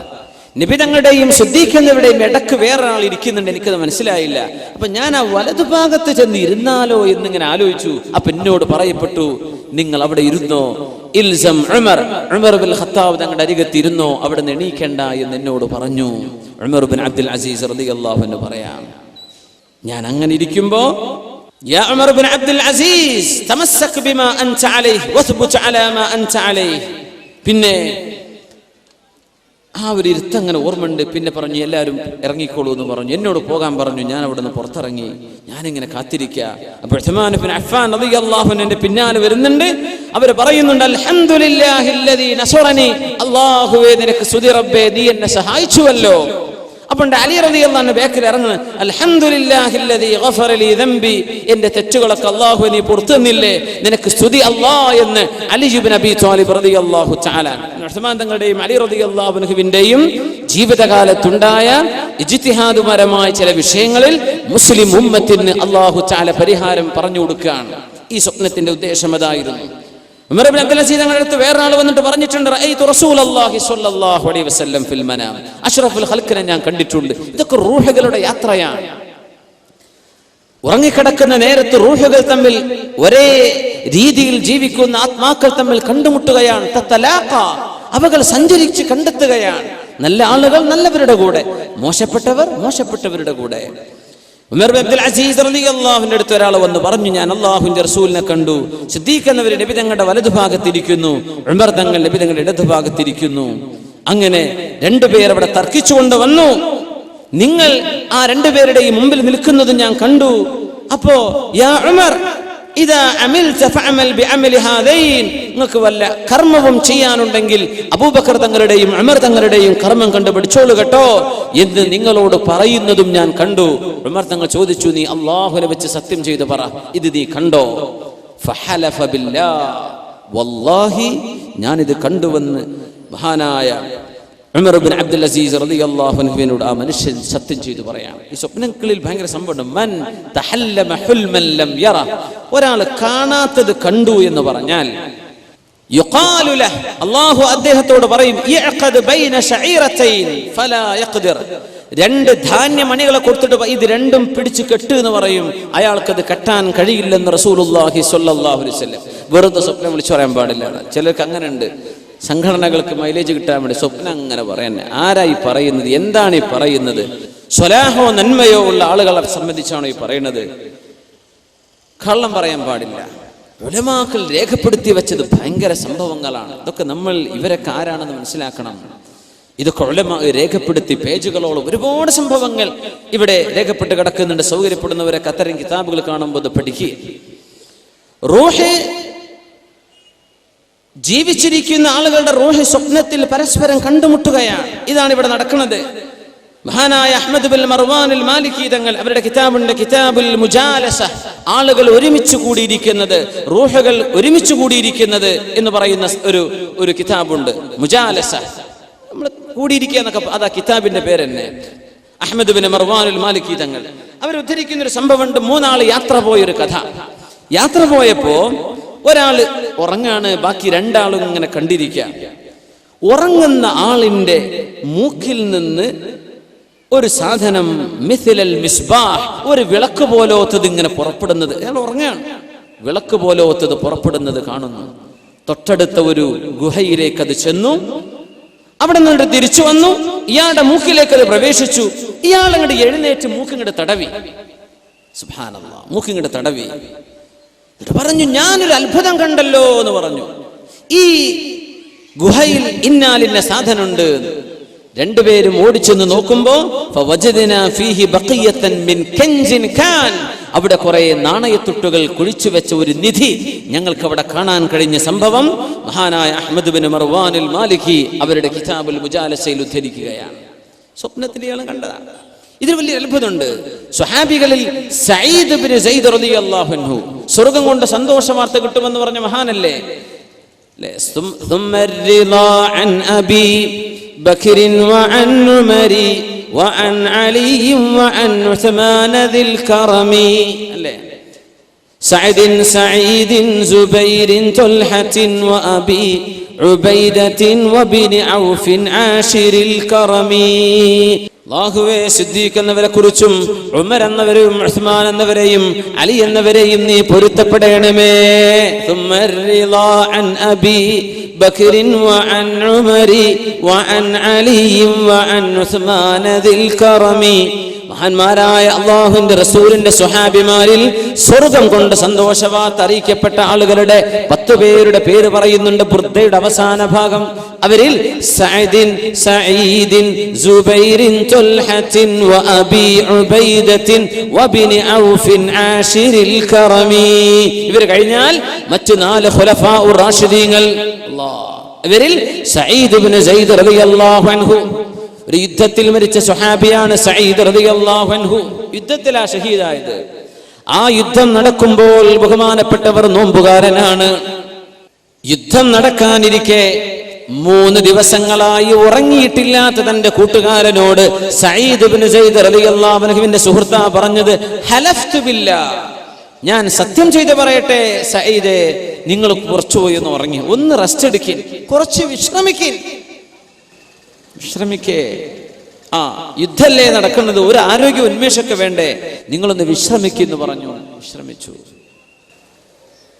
നബി തങ്ങളുടെയും സിദ്ദീഖ് എന്നവരുടെയും ഇടക്ക് വേറൊരാൾ ഇരിക്കുന്നുണ്ട്. എനിക്കത് മനസ്സിലായില്ല. അപ്പൊ ഞാൻ ആ വലതുഭാഗത്ത് ചെന്ന് ഇരുന്നാലോ എന്നിങ്ങനെ ആലോചിച്ചു. അപ്പൊ എന്നോട് പറയപ്പെട്ടു, നിങ്ങൾ അവിടെ ഇരുന്നോ, ഇൽസം ഉമർ, ഉമർ ഇബ്നുൽ ഖത്താബ് തങ്ങളുടെ അരികത്ത് ഇരുന്നോ, അവിടെ നിന്ന് എണീക്കണ്ട എന്ന് എന്നോട് പറഞ്ഞു. ഉമർ ഇബ്നു അബ്ദുൽ അസീസ് റളിയല്ലാഹു അൻഹു പറയാം, ഞാൻ അങ്ങനെ ഇരിക്കുമ്പോ, യാ ഉമർ ഇബ്നു അബ്ദുൽ അസീസ് തമസ്സക് ബിമാ അൻത അലൈഹി വസ്ബുത് അലാ മാ അൻത അലൈഹി, പിന്നെ ആ ഒരു ഇരുത്തം അങ്ങനെ ഓർമ്മയുണ്ട്. പിന്നെ പറഞ്ഞു എല്ലാവരും ഇറങ്ങിക്കോളൂ എന്ന് പറഞ്ഞു. എന്നോട് പോകാൻ പറഞ്ഞു. ഞാൻ അവിടെ നിന്ന് പുറത്തിറങ്ങി. ഞാനിങ്ങനെ കാത്തിരിക്കുക. അപ്പോൾ ഉസ്മാൻ ഇബ്നു അഫ്ഫാൻ റളിയല്ലാഹു അൻഹു എൻ്റെ പിന്നാലെ വരുന്നുണ്ട്. അവർ പറയുന്നുണ്ട്, അൽഹംദുലില്ലാഹില്ലദീ നസറനി, അല്ലാഹുവേ നിനക്ക് സ്തുതി റബ്ബേ, നീ എന്നെ സഹായിച്ചുവല്ലോ. അപ്പോൾ അലി റളിയല്ലാഹു അൻഹു ബേക്കിൽ ഇറങ്ങുന്നു, അൽഹംദുലില്ലാഹില്ലദീ ഗഫറ ലീ ദംബി, എൻ്റെ തെറ്റുകളൊക്കെ അല്ലാഹു നീ പുറത്തു തന്നില്ലേ, നിനക്ക് സ്തുതി അല്ലാഹ് എന്ന് അലി ഇബ്നു അബീ ത്വാലിബ് റളിയല്ലാഹു തആല ഉസ്മാൻ തങ്ങളുടെയും അലി റളിയല്ലാഹു അൻഹുവിന്റെയും ജീവിതകാലത്തുണ്ടായ ഇജ്തിഹാദുപരമായ ചില വിഷയങ്ങളിൽ മുസ്ലിം ഉമ്മത്തിന് അല്ലാഹു തആല പരിഹാരം പറഞ്ഞു കൊടുക്കുകയാണ്. ഈ സ്വപ്നത്തിന്റെ ഉദ്ദേശം അതായിരുന്നു. ഉമർ ഇബ്നു അബ്ദുൽ അസീസ് തങ്ങളുടെ അടുത്ത് വേറൊരാൾ വന്നിട്ട് പറഞ്ഞിട്ടുണ്ട്, റഅയ്തു റസൂലല്ലാഹി സ്വല്ലല്ലാഹു അലൈഹി വസല്ലം ഫിൽ മനാം, അഷ്റഫുൽ ഖൽഖിനെ ഞാൻ കണ്ടിട്ടുണ്ട്. ഇതൊക്കെ റൂഹുകളുടെ യാത്രയാണ്. ഉറങ്ങിക്കിടക്കുന്ന നേരത്ത് റൂഹുകൾ തമ്മിൽ ഒരേ രീതിയിൽ ജീവിക്കുന്ന ആത്മാക്കൾ തമ്മിൽ കണ്ടുമുട്ടുകയാണ്. തതലാഖ, അവകൾ സഞ്ചരിച്ച് കണ്ടെത്തുകയാണ്. നല്ല ആളുകൾ നല്ലവരുടെ കൂടെ, മോശപ്പെട്ടവർ മോശപ്പെട്ടവരുടെ കൂടെ. ഉമർ ഇബ്നു അബ്ദുൽ അസീസ് റളിയല്ലാഹു അൻഹു അടുത്ത് ഒരാൾ വന്ന് പറഞ്ഞു, ഞാൻ അല്ലാഹുവിന്റെ റസൂലിനെ കണ്ടു. സിദ്ദീഖ് എന്നവർ നബി തങ്ങളുടെ വലതുഭാഗത്തിരിക്കുന്നു, ഉമർ തങ്ങൾ നബി തങ്ങളുടെ ഇടതുഭാഗത്തിരിക്കുന്നു. അങ്ങനെ രണ്ടുപേർ അവിടെ തർക്കിച്ചുകൊണ്ട് വന്നു. നിങ്ങൾ ആ രണ്ടുപേരുടെയും മുമ്പിൽ നിൽക്കുന്നത് ഞാൻ കണ്ടു. അപ്പോ യാ ഉമർ ഇദാ അമിൽത ഫഅമൽ ബിഅമലി ഹാദൈൻ, നിങ്ങൾക്ക് വല്ല കർമ്മവും ചെയ്യാനുണ്ടെങ്കിൽ അബൂബക്കർ തങ്ങളുടെയും ഉമർ തങ്ങളുടെയും കർമ്മം കണ്ടുപിടിച്ചോളൂ കേട്ടോ എന്ന് നിങ്ങളോട് പറയുന്നതും ഞാൻ കണ്ടു. ഉമർ തങ്ങൾ ചോദിച്ചു, നീ അല്ലാഹുവിനെ വെച്ച് സത്യം ചെയ്തു പറ, ഇത് നീ കണ്ടോ? ഫഹലഫ ബില്ലാഹ്, വല്ലാഹി ഞാനിത് കണ്ടുവെന്ന് മഹാനായ ഉമർ ഇബ്നു അബ്ദുൽ അസീസ് റളിയല്ലാഹു അൻഹുവിനോട് ആ മനുഷ്യൻ സത്യം ചെയ്തു പറയാണ്. ഈ സ്വപ്നങ്ങളിൽ ഭയങ്കര സംഭവമുണ്ട്. മൻ തഹല്ലമ ഹുൽമൻ ലം യറ, ഒരാൾ കാണാത്തത് കണ്ടു എന്ന് പറഞ്ഞാൽ യുഖാലു ലഹ്, അല്ലാഹു അദ്ദേഹത്തോട് പറയും, ഇഅഖദ് ബൈന ശഈറതൈൻ ഫലാ യഖ്ദിർ, രണ്ട് ധാന്യമണികളെ കൊടുത്തിട്ട് ഇത് രണ്ടും പിടിച്ചു കെട്ട് എന്ന് പറയും. അയാൾക്കത് കെട്ടാൻ കഴിയില്ലെന്ന് റസൂലുള്ളാഹി സ്വല്ലല്ലാഹു അലൈഹി വസല്ലം. വെറുതെ സ്വപ്നം വിളിച്ചു പറയാൻ പാടില്ല. ചിലർക്ക് അങ്ങനെ ഉണ്ട്, സംഘടനകൾക്ക് മൈലേജ് കിട്ടാൻ വേണ്ടി സ്വപ്നം അങ്ങനെ പറയാൻ. ആരായി പറയുന്നത്? എന്താണ് ഈ പറയുന്നത്? സ്വലാഹോ നന്മയോ ഉള്ള ആളുകളെ സംബന്ധിച്ചാണോ ഈ പറയുന്നത്? കള്ളം പറയാൻ പാടില്ല. ഉലമാക്കൾ രേഖപ്പെടുത്തി വെച്ചത് ഭയങ്കര സംഭവങ്ങളാണ്. ഇതൊക്കെ നമ്മൾ ഇവരൊക്കെ ആരാണെന്ന് മനസ്സിലാക്കണം. ഇതൊക്കെ ഉലമാ രേഖപ്പെടുത്തി പേജുകളോളം ഒരുപാട് സംഭവങ്ങൾ ഇവിടെ രേഖപ്പെട്ട് കിടക്കുന്നുണ്ട്. സൗകര്യപ്പെടുന്നവരൊക്കെ അത്തരം കിതാബുകൾ കാണുമ്പോൾ പഠിക്കുക. റൂഹ്, ജീവിച്ചിരിക്കുന്ന ആളുകളുടെ റൂഹ് സ്വപ്നത്തിൽ പരസ്പരം കണ്ടുമുട്ടുകയാണ്. ഇതാണ് ഇവിടെ നടക്കുന്നത്. മഹാനായ അഹ്മദ് ബിൻ മർവാൻ അൽ മാലിക്കി തങ്ങൾ അവരുടെ കിതാബുണ്ട്, കിതാബുൽ മുജാലസ, ആളുകൾ ഒരുമിച്ച് കൂടിയിരിക്കുന്നത്, റൂഹുകൾ ഒരുമിച്ച് കൂടിയിരിക്കുന്നത് എന്ന് പറയുന്ന ഒരു കിതാബുണ്ട്. മുജാലസ, നമ്മൾ കൂടിയിരിക്കുക എന്നൊക്കെ, അതാ കിതാബിന്റെ പേര് തന്നെ. അഹ്മദ് ബിൻ മർവാൻ അൽ മാലിക്കി തങ്ങൾ അവർ ഉദ്ധരിക്കുന്ന ഒരു സംഭവമുണ്ട്. മൂന്നാള് യാത്ര പോയൊരു കഥ. യാത്ര പോയപ്പോ ഒരാള് ഉറങ്ങാണ്, ബാക്കി രണ്ടാളും ഇങ്ങനെ കണ്ടിരിക്കുക. ഉറങ്ങുന്ന ആളിന്റെ മൂക്കിൽ നിന്ന് ഒരു സാധനം, മിഥിലൽ മിസ്ബാഹ്, ഒരു വിളക്ക് പോലോത്തത് ഇങ്ങനെ പുറപ്പെടുന്നത്. അയാൾ ഉറങ്ങാണ്, വിളക്ക് പോലോത്തത് പുറപ്പെടുന്നത് കാണുന്നു. തൊട്ടടുത്ത ഒരു ഗുഹയിലേക്ക് അത് ചെന്നു. അവിടെ നിന്ന് തിരിച്ചു വന്നു. ഇയാളുടെ മൂക്കിലേക്ക് അത് പ്രവേശിച്ചു. ഇയാൾ അങ്ങോട്ട് എഴുന്നേറ്റ് മൂക്കിങ്ങോട്ട് തടവി. സുബ്ഹാനല്ലാഹ്, മൂക്കിങ്ങോട്ട് തടവി. പറഞ്ഞു, ഞാനൊരു അത്ഭുതം കണ്ടല്ലോ എന്ന് പറഞ്ഞു. ഈ ഗുഹയിൽ ഇന്നാലിന്ന സാധനമുണ്ട്. രണ്ടുപേരും ഓടിച്ചെന്ന് നോക്കുമ്പോ അവിടെ കുറെ നാണയത്തുട്ടുകൾ കുഴിച്ചു വെച്ച ഒരു നിധി ഞങ്ങൾക്ക് അവിടെ കാണാൻ കഴിഞ്ഞ സംഭവം മഹാനായ അഹ്മദ് ബിൻ മർവാൻ അൽ മാലിക്കി അവരുടെ കിതാബുൽ മുജാലസയിൽ ഉദ്ധരിക്കുകയാണ്. സ്വപ്നത്തിൽ ഇയാൾ കണ്ടതാണ്. ഇതിൽ വലിയ അത്ഭുതമുണ്ട്. സ്വഹാബികളിൽ സഈദ് ബിൻ സൈദ് റളിയല്ലാഹു അൻഹു സ്വർഗ്ഗം കൊണ്ട് സന്തോഷ വാർത്ത കിട്ടുമെന്ന് പറഞ്ഞ മഹാനല്ലേ. بكر وعن عمر وعن علي وعن عثمان ذي الكرم سعيد زبير طلحة وأبي عبيدة وبن عوف عاشر الكرم. അല്ലാഹുവേ, സിദ്ദീഖ് എന്നവരെ കുറിച്ചും ഉമർ എന്നവരെയും ഉസ്മാൻ എന്നവരെയും അലി എന്നവരെയും നീ പൊരുത്തപ്പെടണമേ. بكر وعن عمر وعن علي وعن عثمان ذي الكرم. മഹാന്മാരായ അല്ലാഹുവിന്റെ റസൂലിന്റെ സ്വഹാബിമാരിൽ സ്വർഗം കൊണ്ട് സന്തോഷവാർത്ത അറിയിക്കപ്പെട്ട ആളുകളുടെ 10 പേരുടെ പേര് പറയുന്നുണ്ട് ബുർദയുടെ അവസാന ഭാഗം. അവരിൽ സഅദിൻ, സഈദിൻ, സുബൈറിൻ, തുൽഹത്തിൻ വഅബി ഉബൈദത്തിൻ വബിനി ഔഫിൻ ആശിരിൽ കറമി. ഇവർ കഴിഞ്ഞാൽ മറ്റു 4 ഖുലഫാഉർ റാഷിദീങ്ങൾ. ഇവരിൽ സഈദ് ഇബ്നു സൈദ് റളിയല്ലാഹു അൻഹു, ഒരു യുദ്ധത്തിൽ മരിച്ച സ്വഹാബിയാണ് സഈദ് റളിയല്ലാഹു അൻഹു. യുദ്ധത്തിലാ ഷഹീദായത്. ആ യുദ്ധം നടക്കുമ്പോൾ ബഹുമാനപ്പെട്ടവർ നോമ്പുകാരനാണ്. യുദ്ധം നടക്കാനിരിക്കെ 3 ദിവസങ്ങളായി ഉറങ്ങിയിട്ടില്ലാത്ത തന്റെ കൂട്ടുകാരനോട് സഈദ് ഇബ്നു സൈദ് റളിയല്ലാഹു അൻഹുവിന്റെ സുഹൃത്താ പറഞ്ഞത്, ഹലഫ്തു ബില്ലാഹ്, ഞാൻ സത്യം ചെയ്ത് പറയട്ടെ സഈദേ, നിങ്ങൾ കുറച്ചുപോയി ഒന്ന് ഉറങ്ങി, ഒന്ന് റെസ്റ്റ് എടുക്കിൻ, കുറച്ച് വിശ്രമിക്കേ. യുദ്ധല്ലേ നടക്കുന്നത്, ഒരു ആരോഗ്യ ഉന്മേഷമൊക്കെ വേണ്ടേ, നിങ്ങളൊന്ന് വിശ്രമിക്കുന്നു പറഞ്ഞു. വിശ്രമിച്ചു.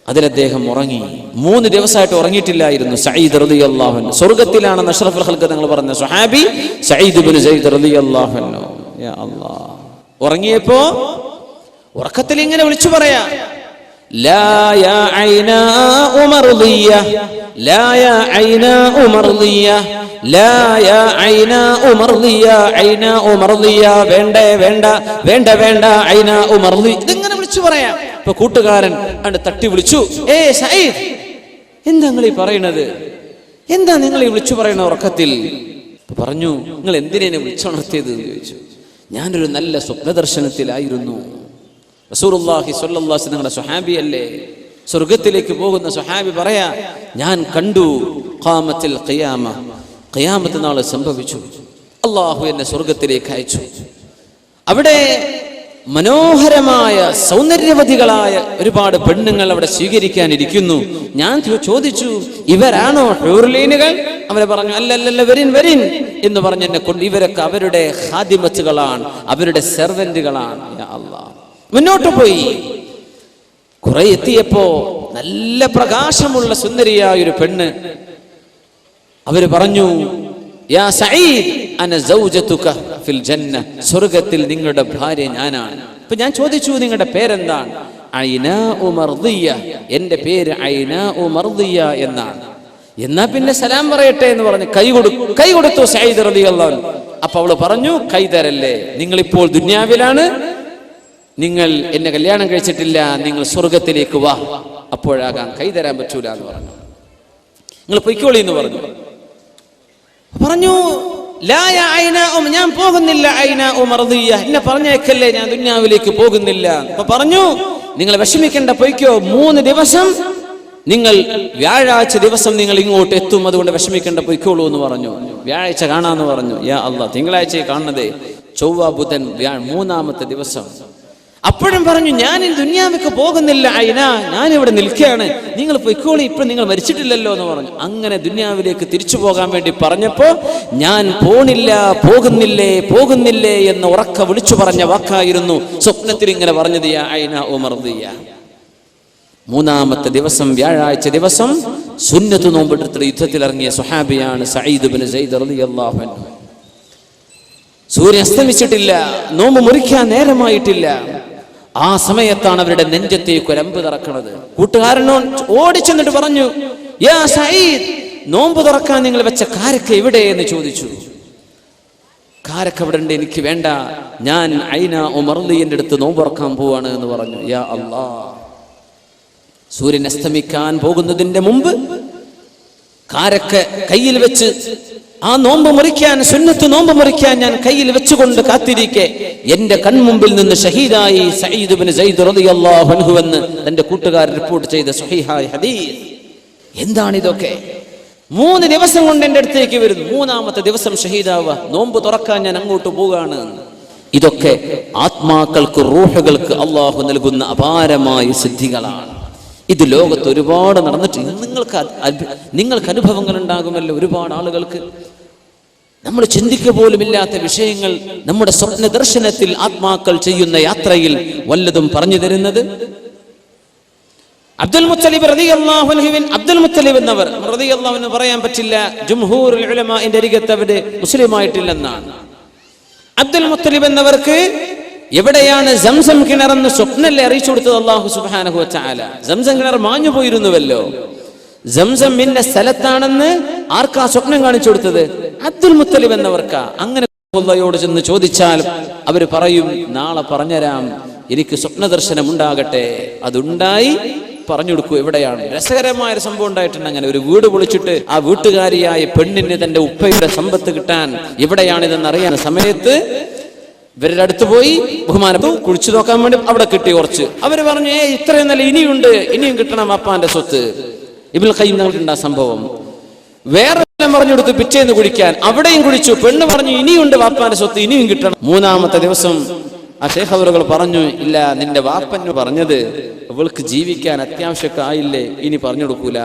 അതിലദ്ദേഹം ഉറങ്ങി. 3 ദിവസമായിട്ട് ഉറങ്ങിയിട്ടില്ലായിരുന്നു സഈദ് റളിയല്ലാഹു അൻഹു. സ്വർഗ്ഗത്തിലാണെന്ന് അഷ്റഫുൽ ഖൽഖ് തങ്ങൾ പറഞ്ഞ സ്വഹാബി സഈദ് ഇബ്നു സൈദ് റളിയല്ലാഹു അൻഹു. യാ അല്ലാഹ്, ഉറങ്ങിയപ്പോ ഉറക്കത്തിൽ ഇങ്ങനെ വിളിച്ചു പറയാ, ലാ യാ ഐനാ ഉമർദിയ, ലാ യാ ഐനാ ഉമർദിയ, ലാ യാ ഐനാ ഉമർദിയ, ഐനാ ഉമർദിയ, വേണ്ടേ വേണ്ട, വേണ്ട വേണ്ട, ഐനാ ഉമർദി. ഇതിങ്ങനെ വിളിച്ചു പറയാ. ഇപ്പൊ കൂട്ടുകാരൻ അണ്ട് തട്ടി വിളിച്ചു, ഏ സഈദ്, എന്താ നിങ്ങൾ ഈ പറയണത്? എന്താ നിങ്ങൾ ഈ വിളിച്ചു പറയണ ഉറക്കത്തിൽ? പറഞ്ഞു, നിങ്ങൾ എന്തിനെ വിളിച്ചുണർത്തിയത് എന്ന് ചോദിച്ചു. ഞാനൊരു നല്ല സ്വപ്നദർശനത്തിലായിരുന്നു. റസൂലുള്ളാഹി സ്വല്ലല്ലാഹു അലൈഹി വസല്ലം നിങ്ങളുടെ സ്വഹാബിയല്ലേ, സ്വർഗത്തിലേക്ക് പോകുന്ന സ്വഹാബി പറയാ, ഞാൻ കണ്ടു ഖാമത്തിൽ ഖിയാമ, ഖിയാമത്ത് നാൾ സംഭവിച്ചു, അല്ലാഹു എന്നെ സ്വർഗത്തിലേക്ക് അയച്ചു. അവിടെ മനോഹരമായ സൗന്ദര്യവതികളായ ഒരുപാട് പെണ്ണുങ്ങൾ അവിടെ സ്വീകരിക്കാനിരിക്കുന്നു. ഞാൻ ചോദിച്ചു, ഇവരാണോ ഹൂറുലൈനുകൾ? അവരെ പറഞ്ഞു, അല്ലല്ല, വരിൻ വരിൻ എന്ന് പറഞ്ഞ് എന്നെ കൊണ്ട്, ഇവരൊക്കെ അവരുടെ ഖാദിമത്തുകളാണ്, അവരുടെ സെർവന്റുകളാണ്. യാ അല്ലാഹ്, മുന്നോട്ട് പോയി. കുറെ എത്തിയപ്പോ നല്ല പ്രകാശമുള്ള സുന്ദരിയായ ഒരു പെണ്ണ്. അവര് പറഞ്ഞു, യാ സഈദ്, അന സൗജതുക ഫിൽ ജന്ന, സ്വർഗ്ഗത്തിൽ നിങ്ങളുടെ ഭാര്യ ഞാനാണ്. അപ്പൊ ഞാൻ ചോദിച്ചു, നിങ്ങളുടെ പേരെന്താണ്? ഐനാ ഉമർദിയ, എന്റെ പേര് ഐനാ ഉമർദിയ എന്നാണ്. എന്നാ പിന്നെ സലാം പറയട്ടെ എന്ന് പറഞ്ഞു കൈ കൊടുത്തു സഈദ് റളിയല്ലാഹു അൻഹു. അപ്പൊ അവള് പറഞ്ഞു, കൈ തരല്ലേ, നിങ്ങളിപ്പോൾ ദുനിയാവിലാണ്, നിങ്ങൾ എന്നെ കല്യാണം കഴിച്ചിട്ടില്ല, നിങ്ങൾ സ്വർഗത്തിലേക്ക് വാ, അപ്പോഴാകാം കൈ തരാൻ പറ്റൂല എന്ന് പറഞ്ഞു. നിങ്ങൾ പൊയ്ക്കോളി എന്ന് പറഞ്ഞു. ലാ യാ ഐനാ, ഞാൻ പോകുന്നില്ല, ഐനാ ഉമർദിയ, എന്നെ പറഞ്ഞേക്കല്ലേ, ഞാൻ ദുനിയാവിലേക്ക് പോകുന്നില്ല. അപ്പൊ പറഞ്ഞു, നിങ്ങൾ വിഷമിക്കേണ്ട, പൊയ്ക്കോ, 3 ദിവസം നിങ്ങൾ, വ്യാഴാഴ്ച ദിവസം നിങ്ങൾ ഇങ്ങോട്ട് എത്തും, അതുകൊണ്ട് വിഷമിക്കേണ്ട, പൊയ്ക്കോളൂ എന്ന് പറഞ്ഞു. വ്യാഴാഴ്ച കാണാന്ന് പറഞ്ഞു. യാ അല്ലാഹ്, തിങ്കളാഴ്ച കാണുന്നതേ, ചൊവ്വ ബുധൻ മൂന്നാമത്തെ ദിവസം. അപ്പോഴും പറഞ്ഞു, ഞാൻ ദുനിയാവിലേക്ക് പോകുന്നില്ല ഐനാ, ഞാൻ ഇവിടെ നിൽക്കുകയാണ്, നിങ്ങൾ പൊയ്ക്കോളി, ഇപ്പൊ നിങ്ങൾ മരിച്ചിട്ടില്ലല്ലോ എന്ന് പറഞ്ഞു. അങ്ങനെ ദുനിയാവിലേക്ക് തിരിച്ചു പോകാൻ വേണ്ടി പറഞ്ഞപ്പോ, ഞാൻ പോകുന്നില്ലേ എന്ന് ഉറക്ക വിളിച്ചു പറഞ്ഞ വാക്കായിരുന്നു സ്വപ്നത്തിൽ ഇങ്ങനെ പറഞ്ഞത്, യാ ഐനാ ഉമർദിയ. 3-ാമത്തെ ദിവസം, വ്യാഴാഴ്ച ദിവസം, സുന്നത്ത് നോമ്പെടുത്തിട്ട് യുദ്ധത്തിൽ ഇറങ്ങിയ സ്വഹാബിയാണ് സഈദ് ഇബ്നു സൈദ് റളിയല്ലാഹു അൻഹു. സൂര്യൻ അസ്തമിച്ചിട്ടില്ല, നോമ്പ് മുറിക്കാൻ നേരമായിട്ടില്ല. ആ സമയത്താണ് അവരുടെ നെഞ്ചത്തേക്ക് ഒരു അമ്പ് തറക്കണത്. കൂട്ടുകാരനോട് ഓടിച്ചെന്നിട്ട് പറഞ്ഞു, യാ സഈദ്, നോമ്പ് തുറക്കാൻ നിങ്ങൾ വെച്ച കാരക്ക എവിടെ എന്ന് ചോദിച്ചു. കാരക്ക ഇവിടെ ഉണ്ട്, എനിക്ക് വേണ്ട, ഞാൻ ഐനാ ഉമർദിയന്റെ അടുത്ത് നോമ്പ് തുറക്കാൻ പോവാണ് എന്ന് പറഞ്ഞു. യാ അല്ലാഹ്, സൂര്യൻ അസ്തമിക്കാൻ പോകുന്നതിന്റെ മുമ്പ് കാരക്ക കയ്യിൽ വെച്ച്, ആ നോമ്പ് മുറിക്കാൻ, സുന്നത്ത് നോമ്പ് മുറിക്കാൻ ഞാൻ കയ്യിൽ വെച്ചുകൊണ്ട് കാത്തിരിക്കെ, എന്റെ കൺമുമ്പിൽ നിന്ന് ഷഹീദായി സഈദ് ഇബ്നു സൈദ് റളിയല്ലാഹു അൻഹു എന്ന് തന്റെ കൂട്ടുകാരൻ റിപ്പോർട്ട് ചെയ്ത സ്വഹീഹായ ഹദീസ്. എന്താണ് ഇതൊക്കെ? 3 ദിവസം കൊണ്ട് എന്റെ അടുത്തേക്ക് വരുന്നു, 3-ാമത്തെ ദിവസം ഷഹീദാവുക, നോമ്പ് തുറക്കാൻ ഞാൻ അങ്ങോട്ട് പോവുകയാണ്. ഇതൊക്കെ ആത്മാക്കൾക്ക്, റൂഹുകൾക്ക് അള്ളാഹു നൽകുന്ന അപാരമായ സിദ്ധികളാണ്. ഇത് ലോകത്ത് ഒരുപാട് നടന്നിട്ട് നിങ്ങൾക്ക് അനുഭവങ്ങൾ ഉണ്ടാകുമല്ലോ. ഒരുപാട് ആളുകൾക്ക് നമ്മൾ ചിന്തിക്ക പോലുമില്ലാത്ത വിഷയങ്ങൾ നമ്മുടെ സ്വപ്ന ദർശനത്തിൽ ആത്മാക്കൾ ചെയ്യുന്ന യാത്രയിൽ വല്ലതും പറഞ്ഞു തരുന്നത്. അബ്ദുൽ മുത്തലിബ് റളിയല്ലാഹു അൻഹുവിൻ, അബ്ദുൽ മുത്തലിബ് എന്നവർ റളിയല്ലാഹു അൻഹു പറയാൻ പറ്റില്ല, ജംഹൂറുൽ ഉലമാഇന്റെ അരികത്ത് അവര് മുസ്ലിമായിട്ടില്ലെന്നാണ്. അബ്ദുൽ മുത്തലിബ് എന്നവർക്ക് എവിടെയാണ് സംസം കിണറെന്ന് സ്വപ്നല്ലേ അറിയിച്ചു കൊടുത്തത് അല്ലാഹു സുബ്ഹാനഹു വ തആല. സംസം കിണർ മാഞ്ഞു പോയിരുന്നുവല്ലോ. സംസം ഇന്ന സ്ഥലത്താണെന്ന് ആർക്കാ സ്വപ്നം കാണിച്ചു കൊടുത്തത്? അബ്ദുൽ മുത്തലിബ് എന്നവർക്കാ. അങ്ങനെ അല്ലാഹുവോട് ചെന്ന് ചോദിച്ചാൽ അവർ പറയും, നാളെ പറഞ്ഞുതരാം, എനിക്ക് സ്വപ്ന ദർശനം ഉണ്ടാകട്ടെ. അതുണ്ടായി പറഞ്ഞു കൊടുക്കൂ എവിടെയാണ്. രസകരമായ ഒരു സംഭവം ഉണ്ടായിട്ടുണ്ട്. അങ്ങനെ ഒരു വീട് പൊളിച്ചിട്ട് ആ വീട്ടുകാരിയായ പെണ്ണിന് തന്റെ ഉപ്പയുടെ സമ്പത്ത് കിട്ടാൻ എവിടെയാണിതെന്ന് അറിയാൻ സമയത്ത് ഇവരുടെ അടുത്ത് പോയി ബഹുമാനപ്പെട്ടു കുഴിച്ചു നോക്കാൻ വേണ്ടി അവിടെ കിട്ടി കുറച്ച്. അവര് പറഞ്ഞു, ഇത്രയും നല്ല ഇനിയുണ്ട്, ഇനിയും കിട്ടണം അപ്പാന്റെ സ്വത്ത്. ഇബ്നുൽ ഖയ്യിം തങ്ങൾക്കുണ്ട് ആ സംഭവം. വേറെ പറഞ്ഞു കൊടുത്ത് പിറ്റേന്ന് കുടിക്കാൻ, അവിടെയും കുടിച്ചു. പെണ്ണ് പറഞ്ഞു, ഇനിയുണ്ട് വാപ്പാന്റെ സ്വത്ത്, ഇനിയും കിട്ടണം. മൂന്നാമത്തെ ദിവസം ആ ശൈഖ് അവറുകൾ പറഞ്ഞു, ഇല്ല, നിന്റെ വാപ്പന് പറഞ്ഞത് അവൾക്ക് ജീവിക്കാൻ അത്യാവശ്യമൊക്കെ ഇനി പറഞ്ഞു കൊടുക്കൂല.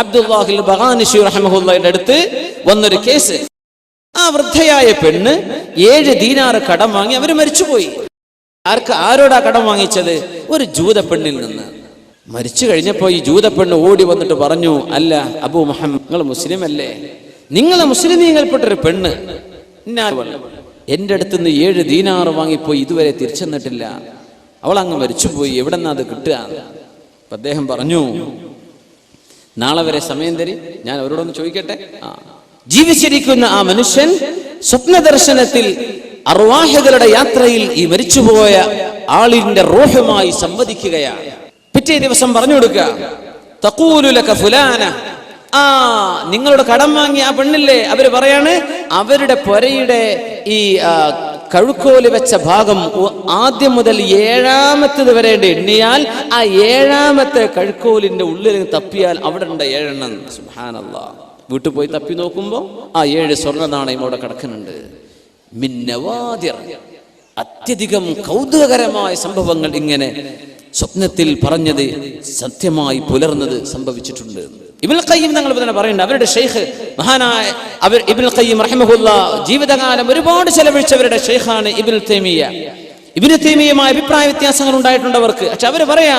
അബ്ദുല്ലാഹിൽ ബഗാനിശി റഹ്മഹുള്ളയുടെ അടുത്ത് വന്നൊരു കേസ്. ആ വൃദ്ധയായ പെണ്ണ് 7 ദീനാർ കടം വാങ്ങി അവര് മരിച്ചുപോയി. ആരോടാ കടം വാങ്ങിച്ചത്? ഒരു ജൂത പെണ്ണിൽ നിന്ന്. മരിച്ചു കഴിഞ്ഞപ്പോ ഈ ജൂത പെണ്ണ് ഓടി വന്നിട്ട് പറഞ്ഞു, അല്ല അബൂ മുഹമ്മദ്, നിങ്ങൾ മുസ്ലിം അല്ലേ? നിങ്ങളെ മുസ്ലിമീങ്ങൾപ്പെട്ടൊരു പെണ്ണ് എന്റെ അടുത്ത് നിന്ന് 7 ദീനാർ വാങ്ങിപ്പോയി, ഇതുവരെ തിരിച്ചെന്നിട്ടില്ല. അവൾ അങ്ങ് മരിച്ചുപോയി, എവിടെ നിന്നാ അത് കിട്ടുക? അപ്പൊ അദ്ദേഹം പറഞ്ഞു, നാളെ വരെ സമയം തരി, ഞാൻ അവരോടൊന്ന് ചോദിക്കട്ടെ. ജീവിച്ചിരിക്കുന്ന ആ മനുഷ്യൻ സ്വപ്ന ദർശനത്തിൽ അർവാഹുകളുടെ യാത്രയിൽ ഈ മരിച്ചുപോയ ആളിന്റെ റൂഹുമായി സംവദിക്കുകയാണ്. പിറ്റേ ദിവസം പറഞ്ഞു കൊടുക്കുക, തഖൂലു ലക ഫുലാന, നിങ്ങളുടെ കടം വാങ്ങിയ ആ പെണ്ണില്ലേ, അവര് പറയാണ്, അവരുടെ പൊരയുടെ ഈ കഴുക്കോല് വെച്ച ഭാഗം ആദ്യം മുതൽ 7ാമത്തേത് വരെ എണ്ണിയാൽ ആ 7ാമത്തെ കഴുക്കോലിന്റെ ഉള്ളിൽ തപ്പിയാൽ അവിടെ ഉണ്ട് 7 എണ്ണം. സുബ്ഹാനല്ലാഹ്. വീട്ടിൽ പോയി തപ്പി നോക്കുമ്പോ ആ 7 സ്വർണ്ണ നാണയം അവിടെ കിടക്കുന്നുണ്ട്. മിന്നവാദിർ, അത്യധികം കൗതുകകരമായ സംഭവങ്ങൾ ഇങ്ങനെ സ്വപ്നത്തിൽ പറഞ്ഞത് സത്യമായി പുലർന്നത് സംഭവിച്ചിട്ടുണ്ട്. ഇബ്നുൽ ഖയ്യിം തങ്ങൾ തന്നെ പറയുന്നുണ്ട്, അവരുടെ ഷെയ്ഖ് മഹാനായ ഇബ്നുൽ ഖയ്യിം റഹിമഹുല്ലാഹ് ജീവിതകാലം ഒരുപാട് ചെലവഴിച്ചവരുടെ ഷെയ്ഖാണ് ഇബ്നുൽ തൈമിയ്യ. ഇബ്നു തൈമിയ്യയുമായി അഭിപ്രായ വ്യത്യാസങ്ങൾ ഉണ്ടായിട്ടുണ്ട് അവർക്ക്. പക്ഷെ അവര് പറയാ,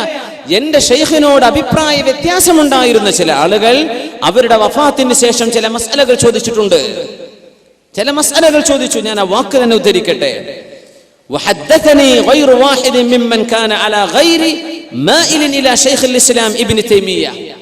എന്റെ ഷെയ്ഖിനോട് അഭിപ്രായ വ്യത്യാസമുണ്ടായിരുന്ന ചില ആളുകൾ അവരുടെ വഫാത്തിന് ശേഷം ചില മസ്അലകൾ ചോദിച്ചിട്ടുണ്ട്. ചില മസ്അലകൾ ചോദിച്ചു. ഞാൻ ആ വാക്ക് തന്നെ ഉദ്ധരിക്കട്ടെ. وحدثني غير واحد ممن كان على غير مائل إلى شيخ الإسلام ابن تيمية.